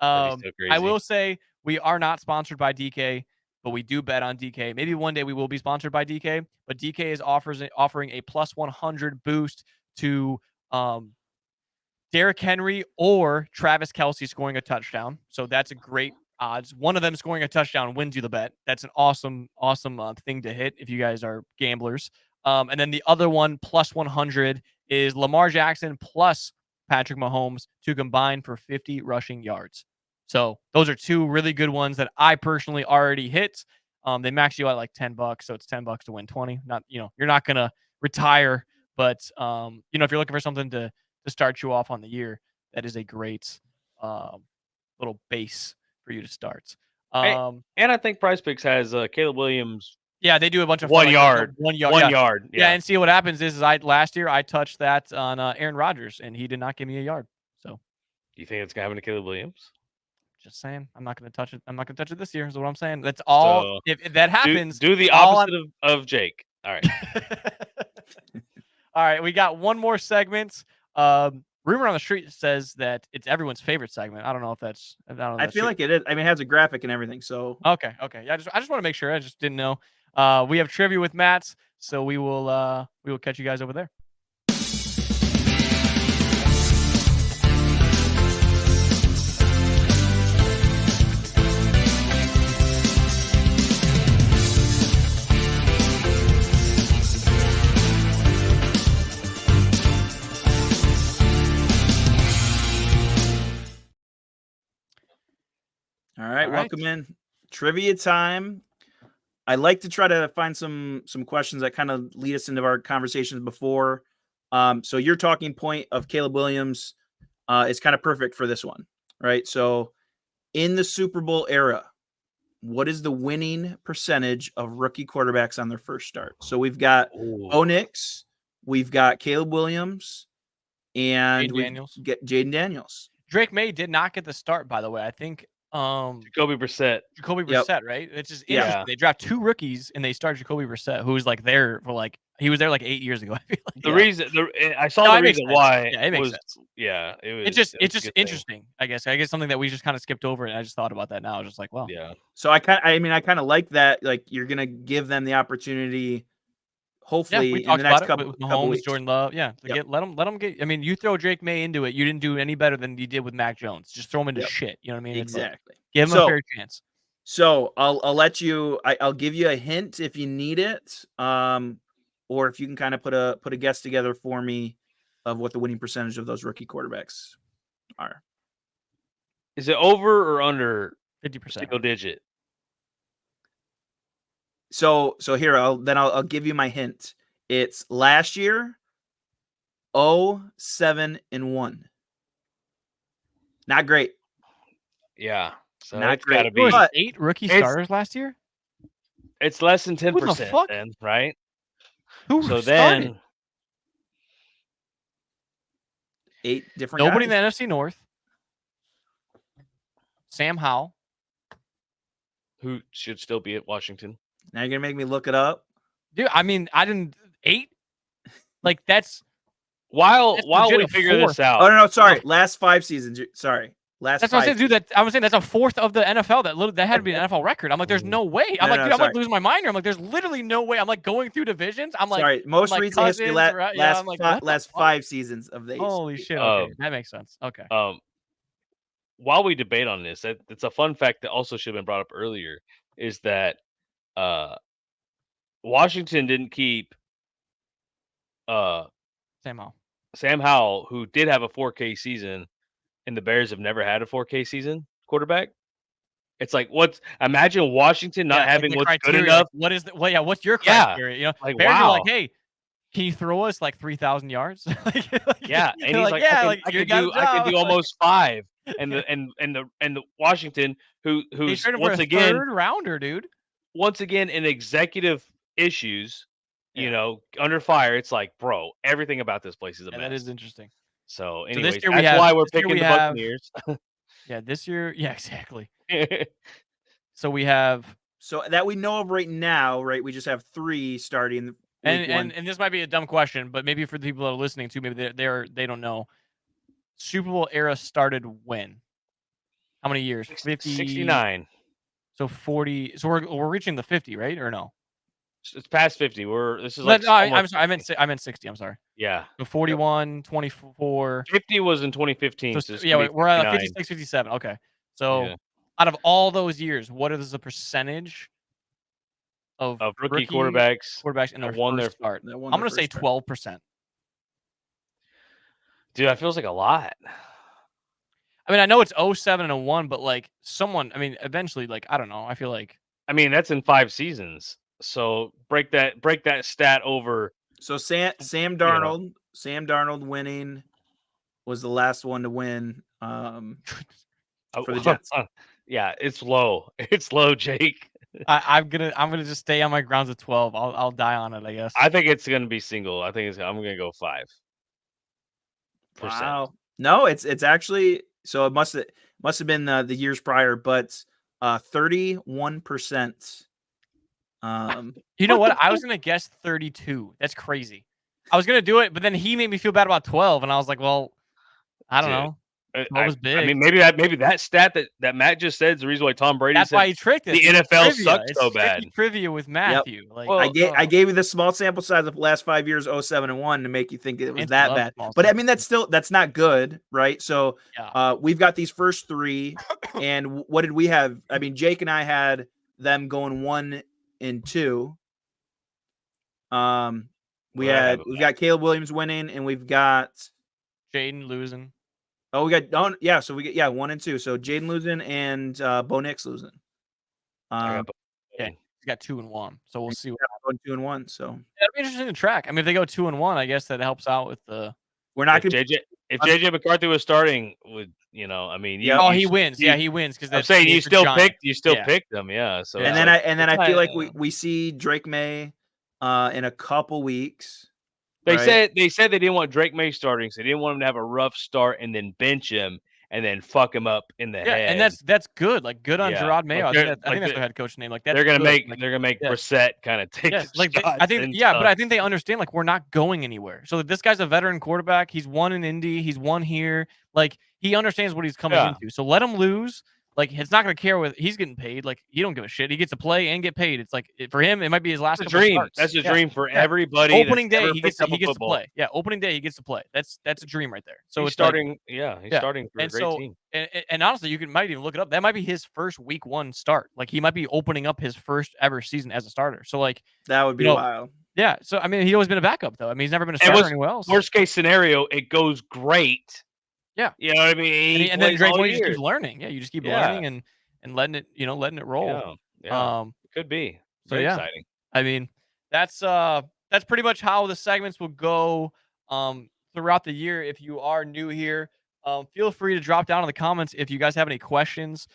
Speaker 1: I will say we are not sponsored by DK, but we do bet on DK. Maybe one day we will be sponsored by DK, but DK is offering a +100 boost to Derrick Henry or Travis Kelce scoring a touchdown. So that's a great odds. One of them scoring a touchdown wins you the bet. That's an awesome thing to hit if you guys are gamblers. And then the other one +100 is Lamar Jackson plus Patrick Mahomes to combine for 50 rushing yards. So those are two really good ones that I personally already hit. They max you out like $10, so it's $10 to win 20. Not, you're not gonna retire, but if you're looking for something to start you off on the year, that is a great little base for you to start.
Speaker 3: And I think Prize Picks has Caleb Williams.
Speaker 1: Yeah, they do a bunch of
Speaker 3: 1
Speaker 1: fun,
Speaker 3: yard.
Speaker 1: 1 yard.
Speaker 3: 1
Speaker 1: Yeah.
Speaker 3: yard.
Speaker 1: Yeah, and see what happens is last year I touched that on Aaron Rodgers, and he did not give me a yard. So
Speaker 3: Do you think it's gonna happen to Caleb Williams?
Speaker 1: just saying, I'm not going to touch it. I'm not going to touch it this year. Is what I'm saying. That's all.
Speaker 3: So,
Speaker 1: if that happens,
Speaker 3: do the
Speaker 1: all
Speaker 3: opposite of Jake. All right.
Speaker 1: All right, we got one more segment. Rumor on the street says that it's everyone's favorite segment. I don't know if that's.
Speaker 2: I feel like it is. I mean, it has a graphic and everything. So
Speaker 1: okay. Yeah, I just want to make sure. I just didn't know. We have trivia with Matt, so we will catch you guys over there.
Speaker 2: All right, welcome in trivia time. I like to try to find some questions that kind of lead us into our conversations before. So your talking point of Caleb Williams is kind of perfect for this one, right? So in the Super Bowl era, what is the winning percentage of rookie quarterbacks on their first start? So we've got Bo Nix, we've got Caleb Williams, and we get Jaden Daniels.
Speaker 1: Drake May did not get the start, by the way. I think
Speaker 3: Jacoby Brissett,
Speaker 1: right? It's just interesting. Yeah. They draft two rookies and they start Jacoby Brissett, who was like there for he was there like 8 years ago. I feel like.
Speaker 3: The reason I saw the reason why.
Speaker 1: Yeah, it makes sense.
Speaker 3: Yeah,
Speaker 1: it's just interesting. I guess something that we just kind of skipped over, and I just thought about that now. I was just like, well,
Speaker 3: yeah.
Speaker 2: So I kind of like that. Like you're gonna give them the opportunity. Hopefully, in the next couple weeks.
Speaker 1: Jordan Love, let them get. I mean, you throw Drake May into it, you didn't do any better than you did with Mac Jones. Just throw him into shit. You know what I mean?
Speaker 2: Exactly.
Speaker 1: Give him a fair chance.
Speaker 2: So I'll let you. I'll give you a hint if you need it, or if you can kind of put a guess together for me of what the winning percentage of those rookie quarterbacks are.
Speaker 3: Is it over or under
Speaker 1: 50%?
Speaker 3: Single digit.
Speaker 2: So here I'll give you my hint. It's last year 0-7-1. Not great.
Speaker 3: Yeah. So
Speaker 2: not great.
Speaker 3: Gotta be
Speaker 1: 8 rookie starters last year?
Speaker 3: It's less than 10% then, right?
Speaker 1: Who
Speaker 3: so
Speaker 1: started?
Speaker 2: Then 8 different
Speaker 1: Nobody
Speaker 2: guys.
Speaker 1: in the NFC North. Sam Howell.
Speaker 3: Who should still be at Washington.
Speaker 2: Now you're gonna make me look it up,
Speaker 1: dude. I mean, I didn't 8. Like that's
Speaker 3: while we figure this out.
Speaker 2: Oh no, sorry. Last 5 seasons. Sorry, last.
Speaker 1: That's what I'm saying, dude. I was saying that's a fourth of the NFL. That had to be an NFL record. I'm like, there's no way. I'm like losing my mind here. I'm like, there's literally no way. I'm like going through divisions. I'm like,
Speaker 2: sorry. Most recent history, last 5 seasons of the.
Speaker 1: Holy shit! Okay, that makes sense. Okay.
Speaker 3: While we debate on this, it's a fun fact that also should have been brought up earlier. Is that Washington didn't keep Sam Howell, who did have a 4K season, and the Bears have never had a 4K season quarterback. It's like imagine Washington not having what's good enough.
Speaker 1: What is what's your criteria? You know,
Speaker 3: like
Speaker 1: Bears
Speaker 3: wow.
Speaker 1: are like, hey, can you throw us like 3,000 yards?
Speaker 3: Yeah, and he's like, I can do almost 5. And the Washington who's once again
Speaker 1: third rounder, dude.
Speaker 3: Once again, in executive issues, under fire. It's like, bro, everything about this place is a mess.
Speaker 1: That is interesting.
Speaker 3: So, anyways, that's why we're picking the Buccaneers.
Speaker 1: Yeah, this year, yeah, exactly. So we have
Speaker 2: that we know of right now, right? We just have 3 starting.
Speaker 1: And this might be a dumb question, but maybe for the people that are listening too, maybe they don't know. Super Bowl era started when? How many years? 50,
Speaker 3: 69.
Speaker 1: So 40. So we're reaching the 50, right? Or no?
Speaker 3: It's past 50. I'm
Speaker 1: sorry. I meant 60. I'm sorry.
Speaker 3: Yeah.
Speaker 1: So 41, 24.
Speaker 3: 50 was in 2015.
Speaker 1: So yeah, we're at 56, 57. Okay. So out of all those years, what is the percentage of
Speaker 3: rookie quarterbacks
Speaker 1: in their first start? I'm going to say 12%.
Speaker 3: Dude, that feels like a lot.
Speaker 1: I mean, I know it's 07-1, but like someone, I mean, eventually, like I don't know. I feel like
Speaker 3: I mean, that's in 5 seasons. So break that stat over.
Speaker 2: So Sam Darnold winning was the last one to win for the Jets.
Speaker 3: Yeah, it's low. It's low, Jake.
Speaker 1: I'm gonna just stay on my grounds of 12. I'll die on it, I guess.
Speaker 3: I think it's gonna be single. I'm gonna go 5%.
Speaker 2: Wow. No, it's actually, so it must have been the years prior, but 31%.
Speaker 1: You know what? I was gonna guess 32. That's crazy. I was gonna do it, but then he made me feel bad about 12, and I was like, well, I don't
Speaker 3: Dude,
Speaker 1: know. 12 was big.
Speaker 3: I mean, maybe that stat that Matt just said is the reason why Tom Brady
Speaker 1: That's
Speaker 3: said
Speaker 1: why he tricked us.
Speaker 3: the NFL sucks so bad.
Speaker 1: Trivia with Matthew. Like,
Speaker 3: Well,
Speaker 2: I gave you the small sample size of the last 5 years, 07-1, to make you think it was
Speaker 1: Fancy
Speaker 2: that
Speaker 1: love
Speaker 2: bad.
Speaker 1: small
Speaker 2: But I
Speaker 1: sample
Speaker 2: mean, that's not good, right? So
Speaker 1: Yeah.
Speaker 2: we've got these first 3, and what did we have? I mean, Jake and I had them going 1 and 2. We've got Caleb Williams winning, and we've got
Speaker 1: Jaden losing.
Speaker 2: Oh, we got 1 and 2. So Jaden losing and Bo Nix losing.
Speaker 1: Yeah, he's got 2 and 1. So we'll see.
Speaker 2: Going 2 and 1. So
Speaker 1: that'll be interesting to track. I mean, if they go 2 and 1, I guess that helps out with the.
Speaker 2: We're not
Speaker 3: if
Speaker 2: going to.
Speaker 3: If JJ McCarthy was starting, I mean,
Speaker 1: he wins. He wins because
Speaker 3: I'm saying you still picked them, yeah. So
Speaker 2: and then I feel like we see Drake May in a couple weeks.
Speaker 3: They said they didn't want Drake May starting, so they didn't want him to have a rough start and then bench him and then fuck him up in the head.
Speaker 1: And that's good. Like good on Gerard Mayo. I think that's their head coach name. Like
Speaker 3: they're gonna make Brissett kind of take.
Speaker 1: Like I think but I think they understand like we're not going anywhere. So this guy's a veteran quarterback. He's won in Indy. He's won here. Like he understands what he's coming into. So let him lose. Like it's not gonna care what he's getting paid. Like he don't give a shit. He gets to play and get paid. It's like for him, it might be his last
Speaker 3: dream.
Speaker 1: Starts.
Speaker 3: That's a dream for everybody.
Speaker 1: Opening day, he gets to play. Yeah, opening day, he gets to play. That's a dream right there. So
Speaker 3: he's starting. He's starting for a great team.
Speaker 1: And honestly, might even look it up. That might be his first week 1 start. Like he might be opening up his first ever season as a starter. So like
Speaker 2: that would be wild.
Speaker 1: Yeah. So I mean, he's always been a backup though. I mean, he's never been a starter anywhere else.
Speaker 3: Worst case scenario, it goes great.
Speaker 1: Yeah.
Speaker 3: You know what I mean?
Speaker 1: And then Drake just keeps learning. Yeah, you just keep learning and letting it roll.
Speaker 3: Yeah. Could be. Very exciting.
Speaker 1: I mean, that's pretty much how the segments will go throughout the year. If you are new here, feel free to drop down in the comments if you guys have any questions.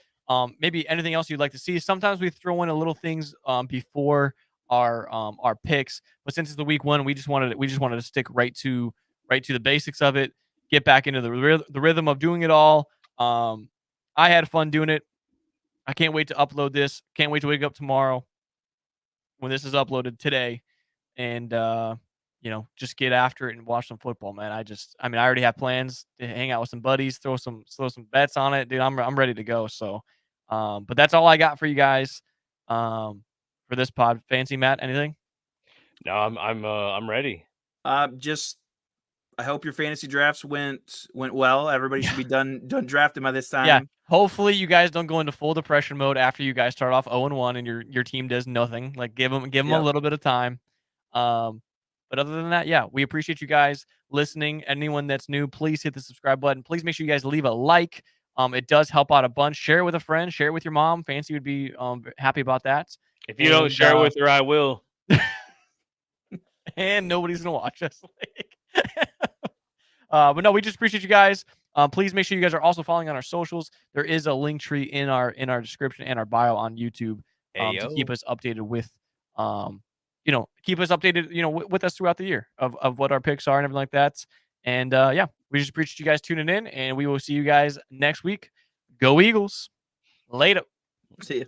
Speaker 1: Maybe anything else you'd like to see. Sometimes we throw in a little things before our picks, but since it's the week 1, we just wanted to stick right to the basics of it. Get back into the rhythm of doing it all. I had fun doing it. I can't wait to upload this. Can't wait to wake up tomorrow when this is uploaded today and, just get after it and watch some football, man. I already have plans to hang out with some buddies, throw some bets on it, dude. I'm ready to go. So, but that's all I got for you guys, for this pod. Fancy Matt, anything?
Speaker 3: No, I'm ready.
Speaker 2: I hope your fantasy drafts went well. Everybody should be done drafting by this time.
Speaker 1: Yeah. Hopefully you guys don't go into full depression mode after you guys start off 0-1 and your team does nothing. Like give them a little bit of time. But other than that, yeah, we appreciate you guys listening. Anyone that's new, please hit the subscribe button. Please make sure you guys leave a like. It does help out a bunch. Share it with a friend. Share it with your mom. Fancy would be happy about that.
Speaker 3: If you don't share it with her, I will.
Speaker 1: And nobody's gonna watch us. But no, we just appreciate you guys. Please make sure you guys are also following on our socials. There is a link tree in our description and our bio on YouTube to keep us updated with with us throughout the year of what our picks are and everything like that. And we just appreciate you guys tuning in, and we will see you guys next week. Go Eagles. Later.
Speaker 2: See you.